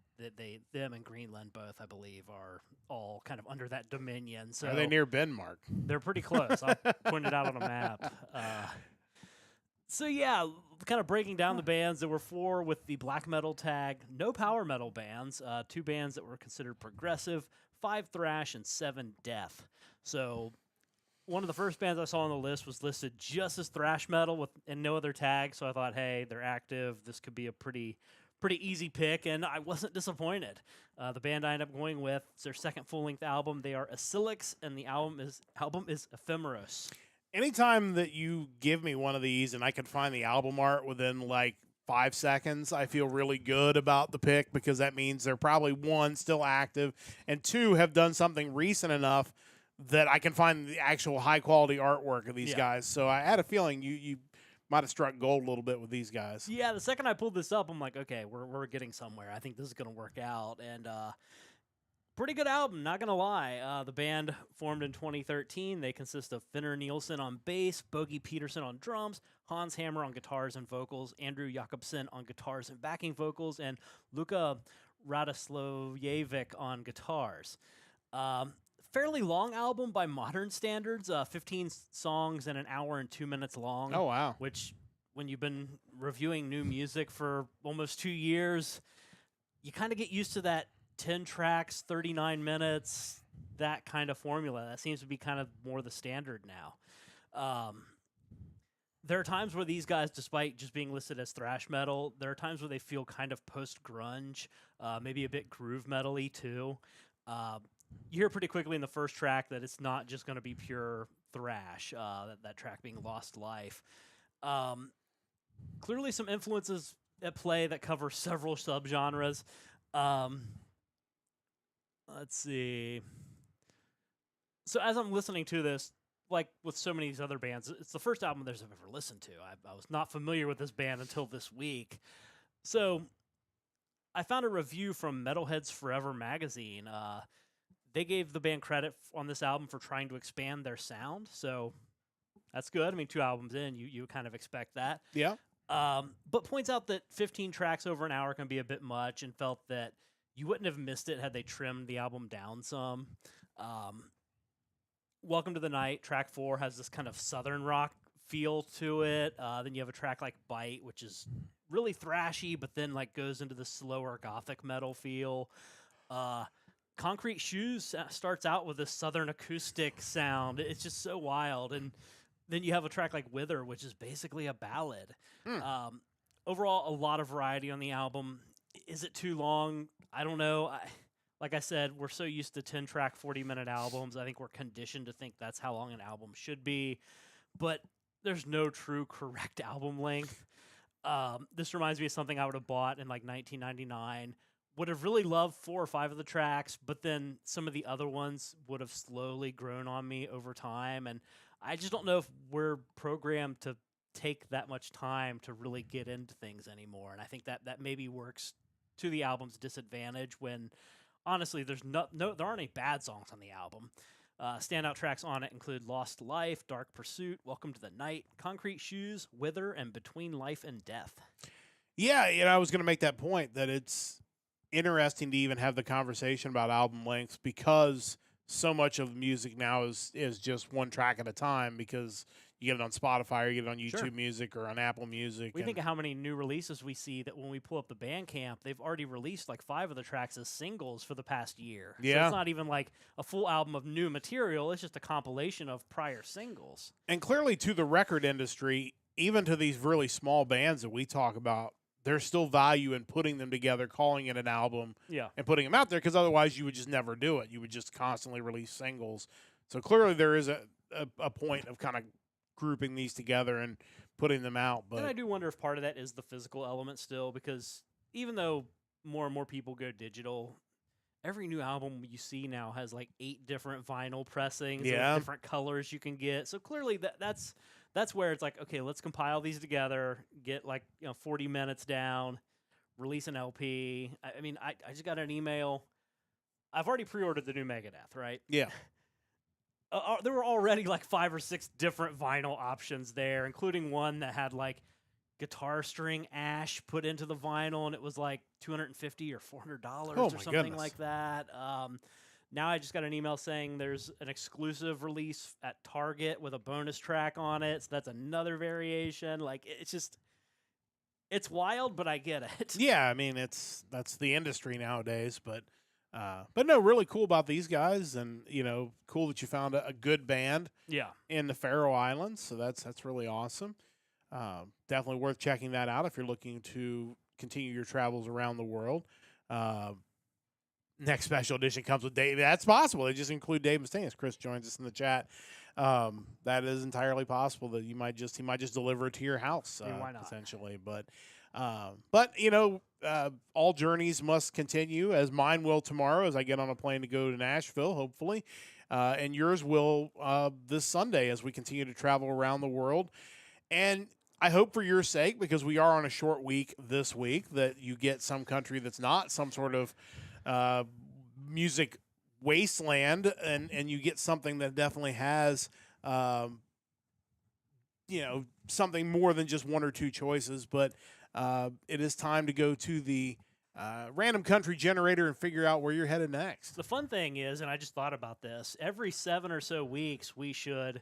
them and Greenland both, I believe, are all kind of under that dominion. So Are they near Denmark? they're pretty close. I'll point it out on a map. So yeah, kind of breaking down the bands. There were 4 with the black metal tag, no power metal bands, 2 bands that were considered progressive, 5 thrash, and 7 death. So one of the first bands I saw on the list was listed just as thrash metal and no other tag. So I thought, hey, they're active. This could be a pretty easy pick, and I wasn't disappointed. The band I ended up going with, it's their second full-length album. They are Asyllex, and the album is Ephemeros. Anytime that you give me one of these and I can find the album art within like 5 seconds, I feel really good about the pick, because that means they're probably, 1, still active, and 2, have done something recent enough that I can find the actual high-quality artwork of these guys. So I had a feeling you might have struck gold a little bit with these guys. Yeah, the second I pulled this up, I'm like, okay, we're getting somewhere. I think this is going to work out. And pretty good album, not going to lie. The band formed in 2013. They consist of Finner Nielsen on bass, Bogey Peterson on drums, Hans Hammer on guitars and vocals, Andrew Jakobsen on guitars and backing vocals, and Luka Radoslavjevic on guitars. Fairly long album by modern standards, 15 songs and 1 hour and 2 minutes long. Oh, wow. Which, when you've been reviewing new music for almost 2 years, you kind of get used to that 10 tracks, 39 minutes, that kind of formula. That seems to be kind of more the standard now. There are times where these guys, despite just being listed as thrash metal, there are times where they feel kind of post-grunge, maybe a bit groove metal-y too. You hear pretty quickly in the first track that it's not just going to be pure thrash, that track being Lost Life. Clearly some influences at play that cover several subgenres. Let's see. So as I'm listening to this, like with so many of these other bands, it's the first album I've ever listened to. I was not familiar with this band until this week. So I found a review from Metalhead's Forever magazine. They gave the band credit on this album for trying to expand their sound, so that's good. I mean, 2 albums in, you kind of expect that. Yeah. But points out that 15 tracks over 1 hour can be a bit much, and felt that you wouldn't have missed it had they trimmed the album down some. Welcome to the Night, track 4, has this kind of southern rock feel to it. Then you have a track like Bite, which is really thrashy, but then like goes into the slower gothic metal feel. Concrete Shoes starts out with a southern acoustic sound. It's just so wild. And then you have a track like Wither, which is basically a ballad. Overall, a lot of variety on the album. Is it too long? I don't know. Like I said, we're so used to 10-track, 40-minute albums. I think we're conditioned to think that's how long an album should be. But there's no true correct album length. This reminds me of something I would have bought in like 1999. Would have really loved 4 or 5 of the tracks, but then some of the other ones would have slowly grown on me over time. And I just don't know if we're programmed to take that much time to really get into things anymore. And I think that maybe works to the album's disadvantage when, honestly, there aren't any bad songs on the album. Standout tracks on it include Lost Life, Dark Pursuit, Welcome to the Night, Concrete Shoes, Wither, and Between Life and Death. Yeah, I was going to make that point that it's interesting to even have the conversation about album lengths because so much of music now is just one track at a time because you get it on Spotify or you get it on YouTube Music or on Apple Music. We think of how many new releases we see that when we pull up the Bandcamp, they've already released like 5 of the tracks as singles for the past year. Yeah. So it's not even like a full album of new material. It's just a compilation of prior singles. And clearly to the record industry, even to these really small bands that we talk about, there's still value in putting them together, calling it an album, and putting them out there because otherwise you would just never do it. You would just constantly release singles. So clearly there is a point of kind of grouping these together and putting them out. But and I do wonder if part of that is the physical element still, because even though more and more people go digital, every new album you see now has like 8 different vinyl pressings, with different colors you can get. So clearly that's where it's like, okay, let's compile these together, get like 40 minutes down, release an LP. I mean, I just got an email. I've already pre-ordered the new Megadeth, right? Yeah. There were already like 5 or 6 different vinyl options there, including one that had like guitar string ash put into the vinyl, and it was like $250 or $400 or something like that. Now I just got an email saying there's an exclusive release at Target with a bonus track on it, so that's another variation. Like it's wild, but I get it. Yeah, I mean that's the industry nowadays, but no, really cool about these guys, and cool that you found a good band. In the Faroe Islands, so that's really awesome. Definitely worth checking that out if you're looking to continue your travels around the world. Next special edition comes with Dave. That's possible. They just include Dave Mustaine. Chris joins us in the chat. That is entirely possible that he might just deliver it to your house, why not? Essentially. But all journeys must continue, as mine will tomorrow as I get on a plane to go to Nashville, hopefully. And yours will this Sunday as we continue to travel around the world. And I hope for your sake, because we are on a short week this week, that you get some country that's not some sort of music wasteland, and you get something that definitely has, something more than just 1 or 2 choices. But it is time to go to the random country generator and figure out where you're headed next. The fun thing is, and I just thought about this, every 7 or so weeks we should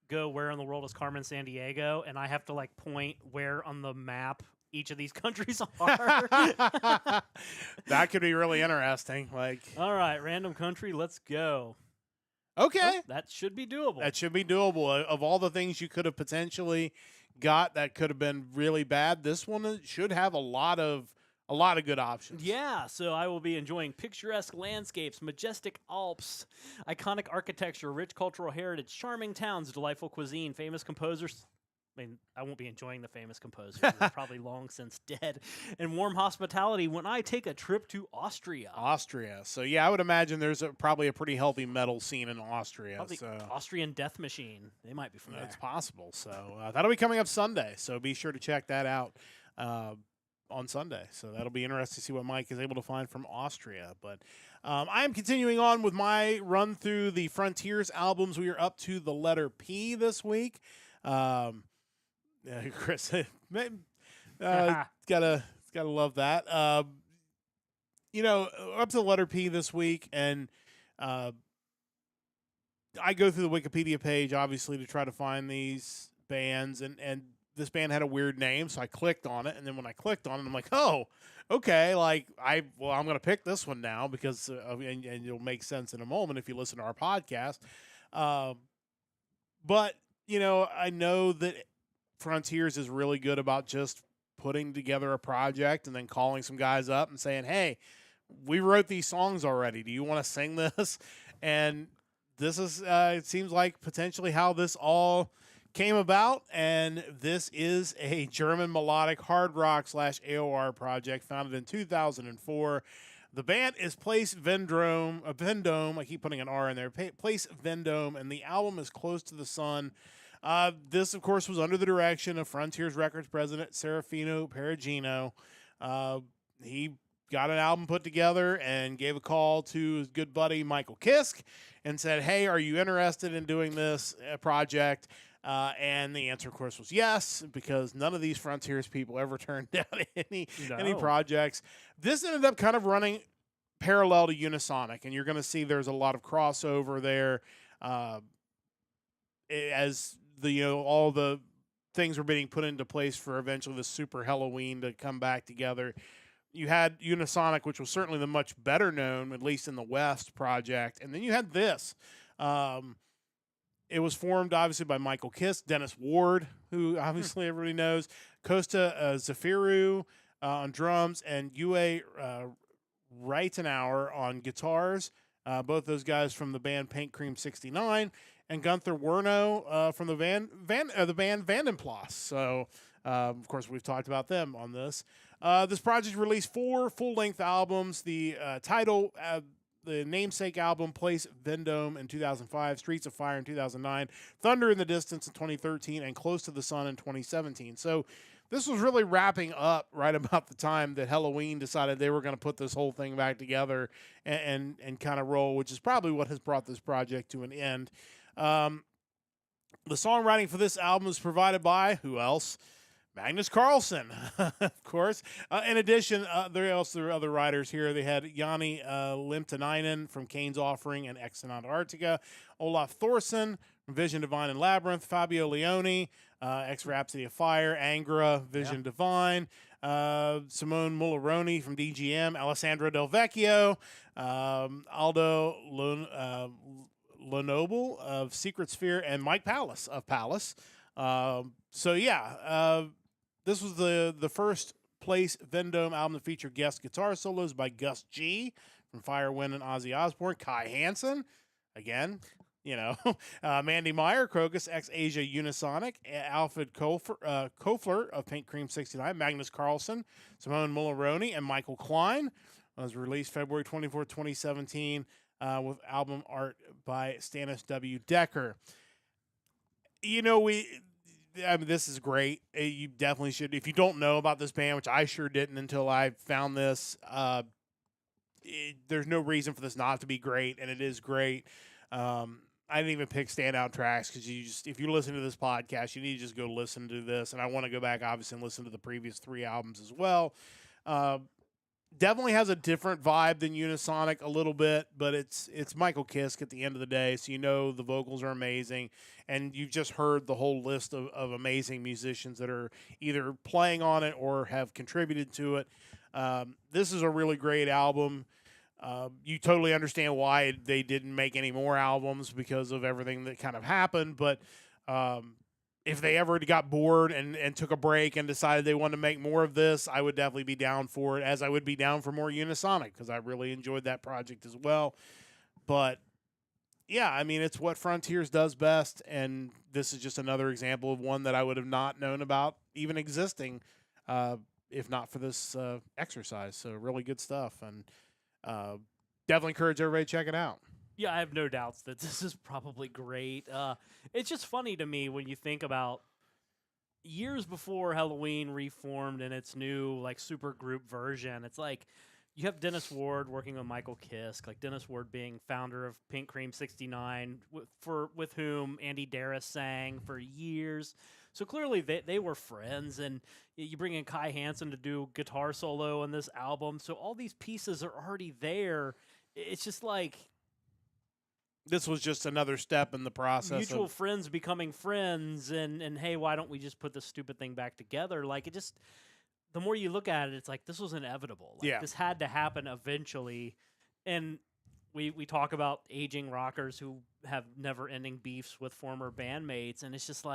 go where in the world is Carmen Sandiego, and I have to like point where on the map each of these countries are. That could be really interesting. Like, all right, random country, let's go. Okay. Well, that should be doable. That should be doable. Of all the things you could have potentially got that could have been really bad, this one should have a lot of good options. Yeah, so I will be enjoying picturesque landscapes, majestic Alps, iconic architecture, rich cultural heritage, charming towns, delightful cuisine, famous composers. I mean, I won't be enjoying the famous composers. They're probably long since dead. And warm hospitality when I take a trip to Austria. So, yeah, I would imagine there's probably a pretty healthy metal scene in Austria. Probably Austrian Death Machine. They might be from there. It's possible. So, that'll be coming up Sunday. So, be sure to check that out on Sunday. So, that'll be interesting to see what Mike is able to find from Austria. But I am continuing on with my run through the Frontiers albums. We are up to the letter P this week. Chris, gotta love that. Up to the letter P this week, and I go through the Wikipedia page obviously to try to find these bands, and this band had a weird name, so I clicked on it, and then when I clicked on it, I'm like, oh, okay, like I'm gonna pick this one now because and it'll make sense in a moment if you listen to our podcast. But I know that Frontiers is really good about just putting together a project and then calling some guys up and saying, hey, we wrote these songs already. Do you want to sing this? And this is, it seems like potentially how this all came about, and this is a German melodic hard rock / AOR project founded in 2004. The band is Place Vendome. I keep putting an R in there. Place Vendome, and the album is Close to the Sun. This, of course, was under the direction of Frontiers Records president Serafino Perugino. He got an album put together and gave a call to his good buddy Michael Kiske and said, hey, are you interested in doing this project? And the answer, of course, was yes, because none of these Frontiers people ever turned down any projects. This ended up kind of running parallel to Unisonic, and you're going to see there's a lot of crossover there as all the things were being put into place for eventually the Super Halloween to come back together. You had Unisonic, which was certainly the much better known, at least in the West, project. And then you had this. It was formed, obviously, by Michael Kiske, Dennis Ward, who obviously everybody knows, Costa Zafiru on drums, and Uwe Reitenauer on guitars. Both those guys from the band Paint Cream 69, and Gunther Werno from the band Vandenplas. So, of course, we've talked about them on this. This project released 4 full-length albums. The title, the namesake album, Place Vendome in 2005, Streets of Fire in 2009, Thunder in the Distance in 2013, and Close to the Sun in 2017. So this was really wrapping up right about the time that Halloween decided they were going to put this whole thing back together and kind of roll, which is probably what has brought this project to an end. The songwriting for this album is provided by, who else? Magnus Carlsen, of course. In addition, there are other writers here. They had Jani Limtanainen from Kane's Offering and Ex Antarctica, Olaf Thorsen from Vision Divine and Labyrinth, Fabio Leone, Ex Rhapsody of Fire, Angra, Vision Divine, Simone Mulleroni from DGM, Alessandro Del Vecchio, Aldo Lenoble of Secret Sphere, and Mike Pallas of Pallas. This was the first Place Vendome album to feature guest guitar solos by Gus G. from Fire, Wind, and Ozzy Osbourne, Kai Hansen, again, Mandy Meyer, Crocus, ex-Asia Unisonic, Alfred Kofler of Paint Cream 69, Magnus Carlsen, Simone Mulleroni, and Michael Klein. It was released February 24, 2017, with album art by Stannis W. Decker. This is great. You definitely should. If you don't know about this band, which I sure didn't until I found this, there's no reason for this not to be great, and it is great. I didn't even pick standout tracks because if you listen to this podcast, you need to just go listen to this. And I want to go back, obviously, and listen to the previous 3 albums as well. Definitely has a different vibe than Unisonic a little bit, but it's Michael Kiske at the end of the day, so the vocals are amazing, and you've just heard the whole list of amazing musicians that are either playing on it or have contributed to it. This is a really great album. You totally understand why they didn't make any more albums because of everything that kind of happened, but if they ever got bored and took a break and decided they wanted to make more of this, I would definitely be down for it, as I would be down for more Unisonic, because I really enjoyed that project as well. But, yeah, it's what Frontiers does best, and this is just another example of one that I would have not known about even existing if not for this exercise. So really good stuff, and definitely encourage everybody to check it out. Yeah, I have no doubts that this is probably great. It's just funny to me when you think about years before Halloween reformed in its new super group version. It's like you have Dennis Ward working with Michael Kiske, Dennis Ward being founder of Pink Cream 69, with whom Andy Darris sang for years. So clearly they were friends, and you bring in Kai Hansen to do guitar solo on this album. So all these pieces are already there. It's just this was just another step in the process. Mutual friends becoming friends, and hey, why don't we just put this stupid thing back together? The more you look at it, it's this was inevitable. This had to happen eventually. And we talk about aging rockers who have never-ending beefs with former bandmates, and it's just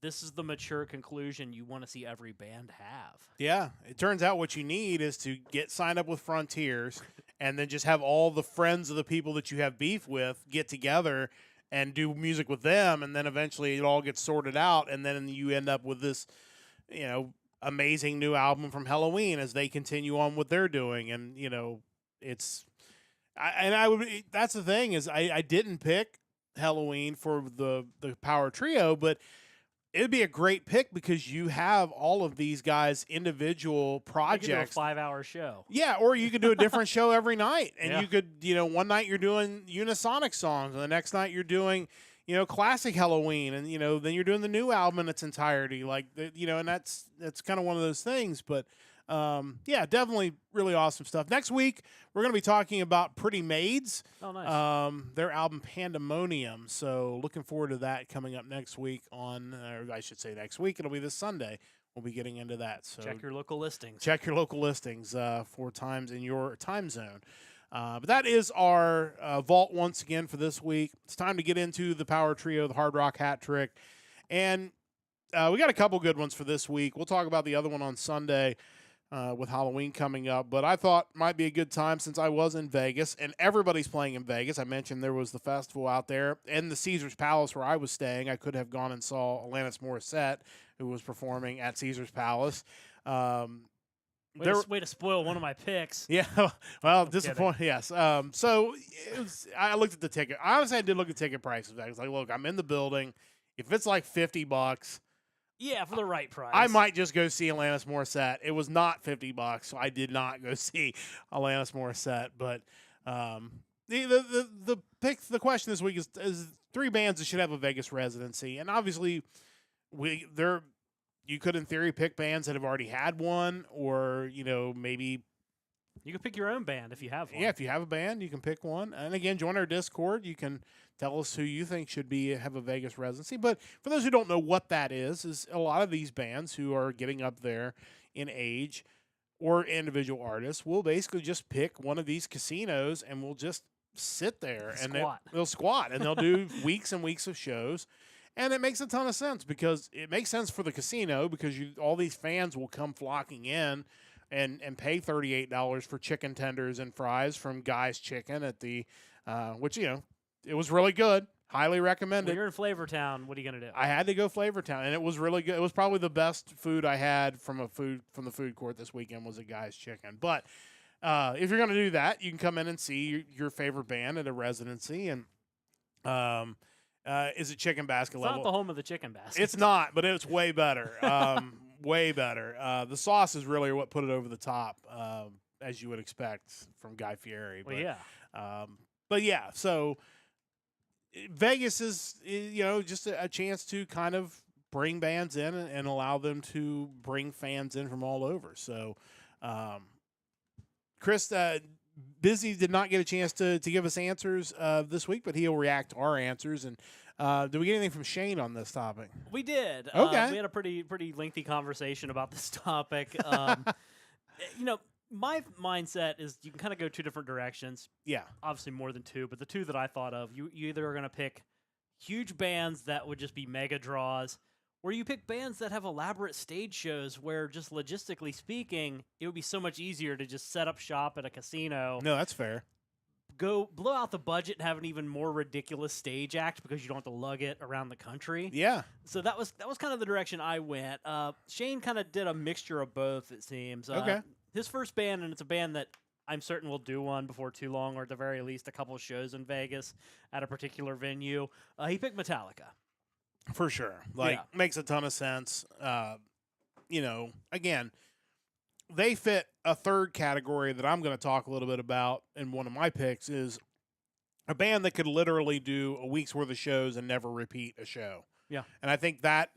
this is the mature conclusion you want to see every band have. Yeah, it turns out what you need is to get signed up with Frontiers and then just have all the friends of the people that you have beef with get together and do music with them, and then eventually it all gets sorted out, and then you end up with this, amazing new album from Halloween as they continue on what they're doing, and it's. That's the thing is I didn't pick Halloween for the Power Trio, but it'd be a great pick because you have all of these guys' individual projects. You could do a 5-hour show. Yeah, or you could do a different show every night, and Yeah. you could, one night you're doing Unisonic songs, and the next night you're doing, classic Halloween, and then you're doing the new album in its entirety, and that's kind of one of those things, but. Yeah, definitely really awesome stuff. Next week, we're going to be talking about Pretty Maids. Oh, nice. Their album Pandemonium. So looking forward to that coming up next week or I should say next week. It'll be this Sunday. We'll be getting into that. So Check your local listings. Check your local listings for times in your time zone. But that is our vault once again for this week. It's time to get into the Power Trio, the Hard Rock Hat Trick. And we got a couple good ones for this week. We'll talk about the other one on Sunday. With Halloween coming up, but I thought might be a good time since I was in Vegas and everybody's playing in Vegas. I mentioned there was the festival out there and the Caesar's Palace where I was staying. I could have gone and saw Alanis Morissette, who was performing at Caesar's Palace. Way to spoil one of my picks. Yeah, well, disappointing. Yes. So I looked at the ticket. Honestly, I did look at ticket prices. I was like, look, I'm in the building. If it's like $50. Yeah, for the right price. I might just go see Alanis Morissette. It was not $50, so I did not go see Alanis Morissette. But the question this week is 3 bands that should have a Vegas residency, and obviously you could in theory pick bands that have already had one, or maybe you can pick your own band if you have one. Yeah, if you have a band, you can pick one. And again, join our Discord. You can tell us who you think should have a Vegas residency. But for those who don't know what that is a lot of these bands who are getting up there in age or individual artists will basically just pick one of these casinos and will just sit there and they'll squat and they'll do weeks and weeks of shows. And it makes a ton of sense because it makes sense for the casino because all these fans will come flocking in and pay $38 for chicken tenders and fries from Guy's Chicken at the which it was really good. Highly recommended. When you're in Flavortown, what are you gonna do? I had to go Flavortown, and it was really good. It was probably the best food I had from the food court this weekend was a Guy's Chicken. But if you're gonna do that, you can come in and see your favorite band at a residency. And is it Chicken Basket It's level? not the home of the Chicken Basket. It's not, but it's way better. Way better. The sauce is really what put it over the top, as you would expect from Guy Fieri. Well, but, yeah. But yeah, so Vegas is just a chance to kind of bring bands in and allow them to bring fans in from all over. So, Chris, Busy did not get a chance to give us answers this week, but he'll react to our answers. And did we get anything from Shane on this topic? We did. Okay. We had a pretty lengthy conversation about this topic. My mindset is you can kind of go 2 different directions. Yeah. Obviously more than 2, but the 2 that I thought of, you either are going to pick huge bands that would just be mega draws, or you pick bands that have elaborate stage shows where just logistically speaking, it would be so much easier to just set up shop at a casino. No, that's fair. Go blow out the budget and have an even more ridiculous stage act because you don't have to lug it around the country. Yeah. So that was kind of the direction I went. Shane kind of did a mixture of both, it seems. Okay. His first band, and it's a band that I'm certain will do one before too long, or at the very least a couple of shows in Vegas at a particular venue. He picked Metallica. For sure. Makes a ton of sense. Again, they fit a third category that I'm going to talk a little bit about in one of my picks is a band that could literally do a week's worth of shows and never repeat a show. Yeah. And I think that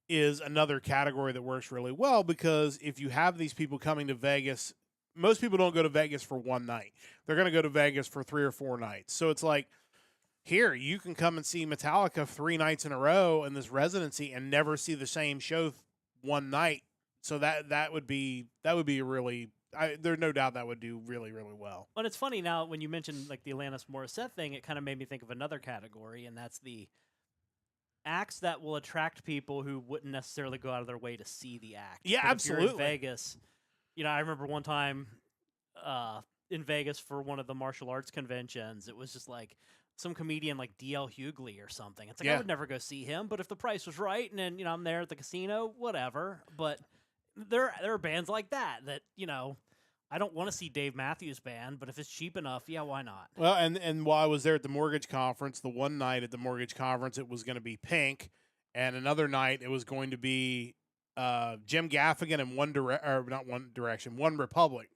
is another category that works really well because if you have these people coming to Vegas, most people don't go to Vegas for one night. They're going to go to Vegas for 3 or 4 nights. So it's like, here, you can come and see Metallica 3 nights in a row in this residency and never see the same show one night. So that would be a really there's no doubt that would do really, really well. But it's funny now when you mentioned like the Alanis Morissette thing, it kind of made me think of another category, and that's the acts that will attract people who wouldn't necessarily go out of their way to see the act. Yeah, but absolutely. If you're in Vegas, I remember one time in Vegas for one of the martial arts conventions, it was just like some comedian like D.L. Hughley or something. It's like Yeah. I would never go see him, but if the price was right and then I'm there at the casino, whatever. But there are bands like that I don't want to see Dave Matthews Band, but if it's cheap enough, yeah, why not? Well, and while I was there at the mortgage conference, the one night at the mortgage conference, it was going to be Pink, and another night it was going to be Jim Gaffigan and One Republic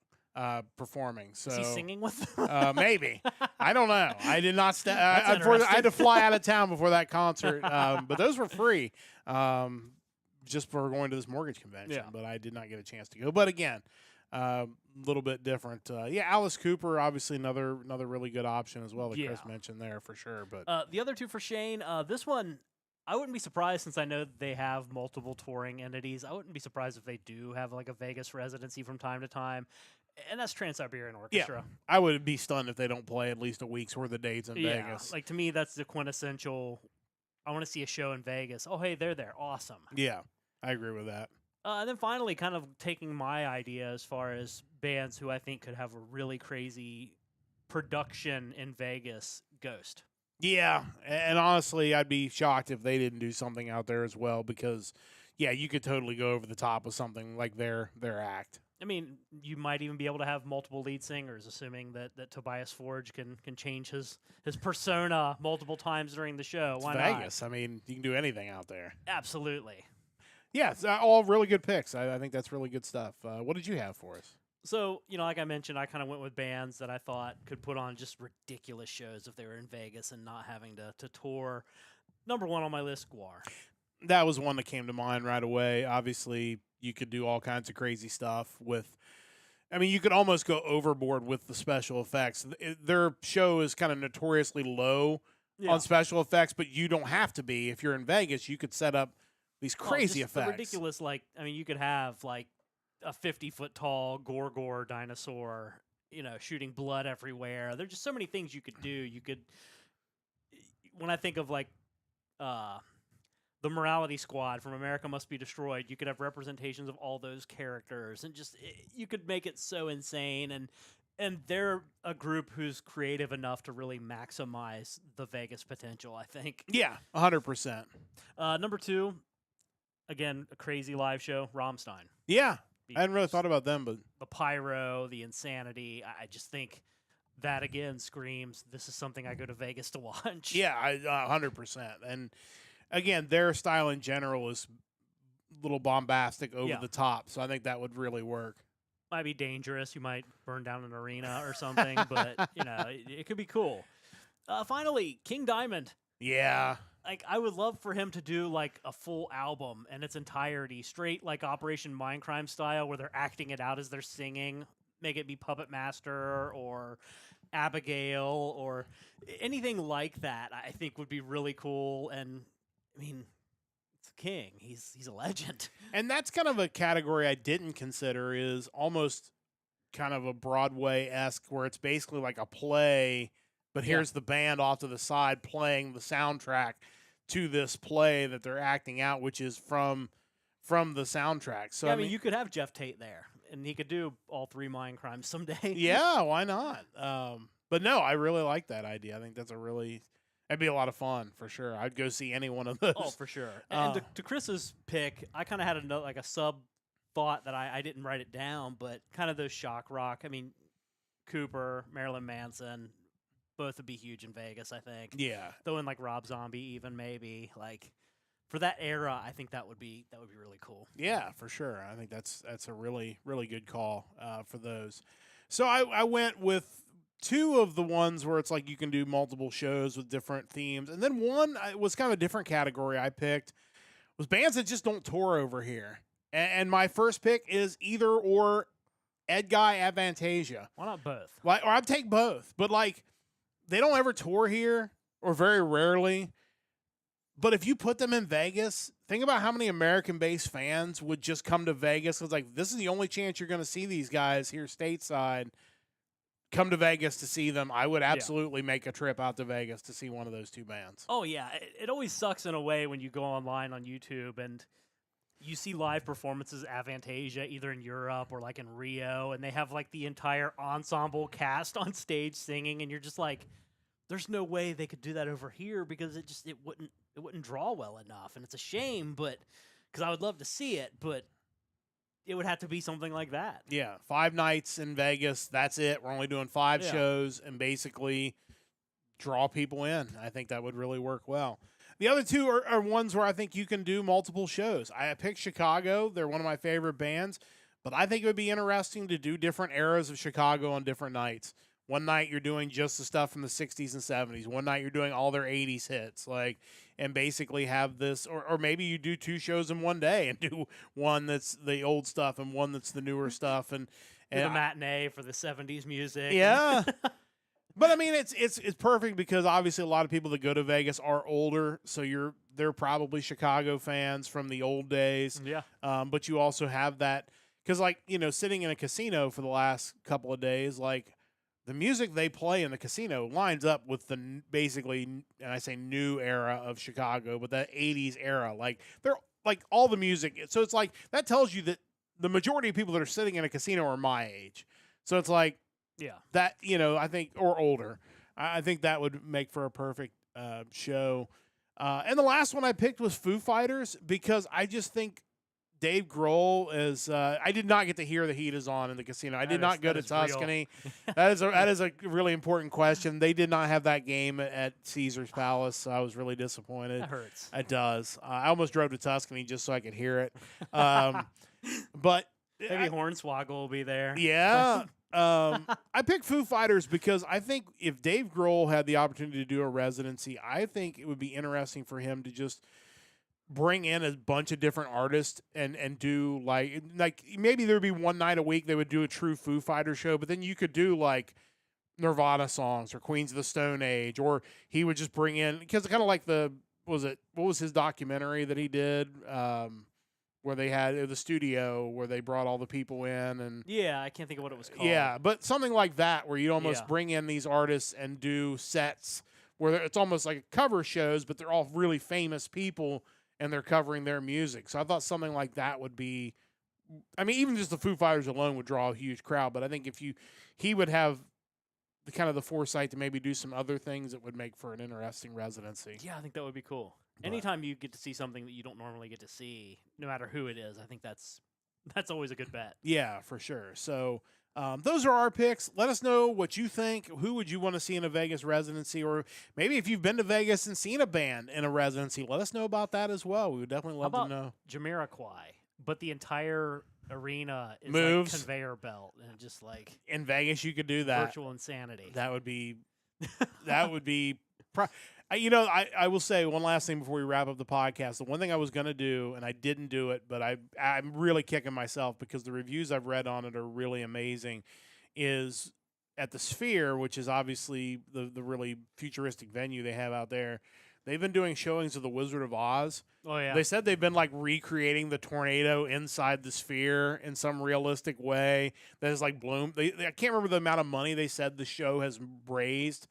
performing. So Is he singing with them? maybe. I don't know. I did not. That's Unfortunately, I had to interesting. fly out of town before that concert, but those were free, just for going to this mortgage convention. Yeah. But I did not get a chance to go. But again, a little bit different. Alice Cooper, obviously another really good option as well that Chris Yeah. mentioned there for sure. But The other two for Shane, this one, I wouldn't be surprised since I know they have multiple touring entities. I wouldn't be surprised if they do have like a Vegas residency from time to time. And that's Trans-Siberian Orchestra. I would be stunned if they don't play at least a week's worth of dates in Yeah, Vegas. like to me, that's the quintessential. I want to see a show in Vegas. Oh, hey, they're there. Awesome. Yeah, I agree with that. And then finally, kind of taking my idea as far as bands who I think could have a really crazy production in Vegas, Ghost. Yeah, and honestly, I'd be shocked if they didn't do something out there as well because, yeah, you could totally go over the top with something like their act. I mean, you might even be able to have multiple lead singers, assuming that Tobias Forge can change his persona multiple times during the show. It's Why Vegas. I mean, you can do anything out there. not? Absolutely. Yeah, it's all really good picks. I think that's really good stuff. What did you have for us? So, like I mentioned, I kind of went with bands that I thought could put on just ridiculous shows if they were in Vegas and not having to tour. Number one on my list, Guar. That was one that came to mind right away. Obviously, you could do all kinds of crazy stuff with. I mean, you could almost go overboard with the special effects. Their show is kind of notoriously low on special effects, but you don't have to be. If you're in Vegas, you could set up these crazy just the effects. ridiculous, you could have like a 50-foot tall Gorgor dinosaur, shooting blood everywhere. There's just so many things you could do. You could, when I think of like the Morality Squad from America Must Be Destroyed, you could have representations of all those characters, and just you could make it so insane. And they're a group who's creative enough to really maximize the Vegas potential, I think. Yeah, 100%. Number two, again, a crazy live show, Rammstein. Yeah, I hadn't really thought about them, but The pyro, the insanity. I just think that, again, screams, this is something I go to Vegas to watch. yeah, 100%. And again, their style in general is a little bombastic, over the top, so I think that would really work. Might be dangerous. You might burn down an arena or something, but, it could be cool. Finally, King Diamond. Yeah. Like, I would love for him to do, like, a full album in its entirety, straight, like, Operation Mindcrime style, where they're acting it out as they're singing. Make it be Puppet Master or Abigail or anything like that, I think would be really cool. And, I mean, it's King. He's a legend. And that's kind of a category I didn't consider, is almost kind of a Broadway-esque, where it's basically like a play, but here's the band off to the side playing the soundtrack to this play that they're acting out, which is from the soundtrack. So Yeah, I mean, you could have Jeff Tate there, and he could do all three Mind Crimes someday. yeah, why not? But no, I really like that idea. I think that'd be a lot of fun for sure. I'd go see any one of those. Oh, for sure. And to Chris's pick, I kind of had a sub thought that I didn't write it down, but kind of those shock rock. I mean, Cooper, Marilyn Manson, both would be huge in Vegas, I think. Yeah. Throw in like Rob Zombie, even maybe like for that era. I think that would be really cool. Yeah, for sure. I think that's a really, really good call for those. So I went with two of the ones where it's like you can do multiple shows with different themes, and then one was kind of a different category I picked, was bands that just don't tour over here. And my first pick is either or Ed Guy Avantasia. Why not both? Like, or I'd take both, but like they don't ever tour here, or very rarely. But if you put them in Vegas, think about how many American-based fans would just come to Vegas. It's like, this is the only chance you're going to see these guys here stateside. Come to Vegas to see them. I would absolutely make a trip out to Vegas to see one of those two bands. Oh, yeah. It always sucks in a way when you go online on YouTube and you see live performances of Avantasia either in Europe or like in Rio, and they have like the entire ensemble cast on stage singing, and you're just like, there's no way they could do that over here because it wouldn't draw well enough, and it's a shame, but because I would love to see it, but it would have to be something like that. Yeah, 5 nights in Vegas. That's it. We're only doing 5 shows, and basically draw people in. I think that would really work well. The other 2 are ones where I think you can do multiple shows. I picked Chicago. They're one of my favorite bands, but I think it would be interesting to do different eras of Chicago on different nights. One night you're doing just the stuff from the 60s and 70s. One night you're doing all their 80s hits, and basically have this, or maybe you do 2 shows in one day and do one that's the old stuff and one that's the newer stuff, and a matinee for the 70s music. Yeah. But I mean, it's perfect because obviously a lot of people that go to Vegas are older, so they're probably Chicago fans from the old days. Yeah. But you also have that because, sitting in a casino for the last couple of days, the music they play in the casino lines up with the basically, and I say new era of Chicago, but that 80s era. They're all the music. So it's that tells you that the majority of people that are sitting in a casino are my age. So it's that, I think, or older. I think that would make for a perfect show. And the last one I picked was Foo Fighters because I just think Dave Grohl is. I did not get to hear The Heat Is On in the casino. I did not go to Tuscany. That is a really important question. They did not have that game at Caesar's Palace, so I was really disappointed. That hurts. It does. I almost drove to Tuscany just so I could hear it. But maybe Hornswoggle will be there. Yeah. I picked Foo Fighters because I think if Dave Grohl had the opportunity to do a residency, I think it would be interesting for him to just bring in a bunch of different artists and do maybe there would be one night a week they would do a true Foo Fighters show, but then you could do Nirvana songs or Queens of the Stone Age, or he would just bring in, because kind of like what was his documentary that he did where they had the studio where they brought all the people in, and yeah, I can't think of what it was called. Yeah, but something like that where you'd almost bring in these artists and do sets where it's almost like cover shows, but they're all really famous people and they're covering their music. So I thought something like that would be, I mean, even just the Foo Fighters alone would draw a huge crowd. But I think he would have the kind of the foresight to maybe do some other things that would make for an interesting residency. Yeah, I think that would be cool. Anytime you get to see something that you don't normally get to see, no matter who it is, I think that's always a good bet. Yeah, for sure. So those are our picks. Let us know what you think. Who would you want to see in a Vegas residency? Or maybe if you've been to Vegas and seen a band in a residency, let us know about that as well. We would definitely love to know. Jamiroquai, but the entire arena is moves, like conveyor belt, and just in Vegas you could do that. Virtual insanity. That would be I will say one last thing before we wrap up the podcast. The one thing I was going to do, and I didn't do it, but I'm really kicking myself because the reviews I've read on it are really amazing, is at the Sphere, which is obviously the really futuristic venue they have out there. They've been doing showings of The Wizard of Oz. Oh, yeah. They said they've been recreating the tornado inside the Sphere in some realistic way that is bloom. I can't remember the amount of money they said the show has raised,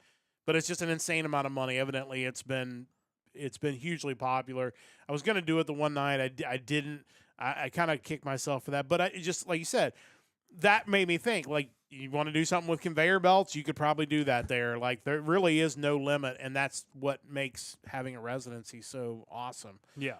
but it's just an insane amount of money. Evidently, it's been hugely popular. I was going to do it the one night. I didn't. I kind of kicked myself for that. But I just, like you said, that made me think, you want to do something with conveyor belts, you could probably do that there. There really is no limit, and that's what makes having a residency so awesome. Yeah.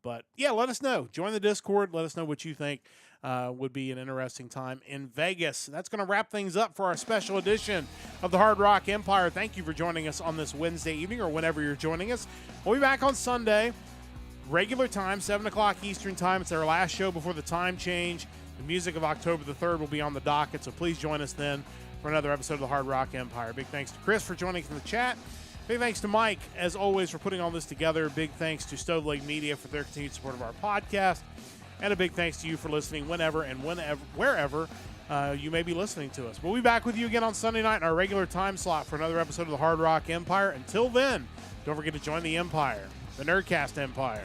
But, yeah, let us know. Join the Discord. Let us know what you think would be an interesting time in Vegas. That's going to wrap things up for our special edition of the Hard Rock Empire. Thank you for joining us on this Wednesday evening or whenever you're joining us. We'll be back on Sunday, regular time, 7 o'clock Eastern time. It's our last show before the time change. The music of October the 3rd will be on the docket, so please join us then for another episode of the Hard Rock Empire. Big thanks to Chris for joining us in the chat. Big thanks to Mike, as always, for putting all this together. Big thanks to Stoveleg Media for their continued support of our podcast. And a big thanks to you for listening wherever you may be listening to us. We'll be back with you again on Sunday night in our regular time slot for another episode of the Hard Rock Empire. Until then, don't forget to join the Empire, the Nerdcast Empire.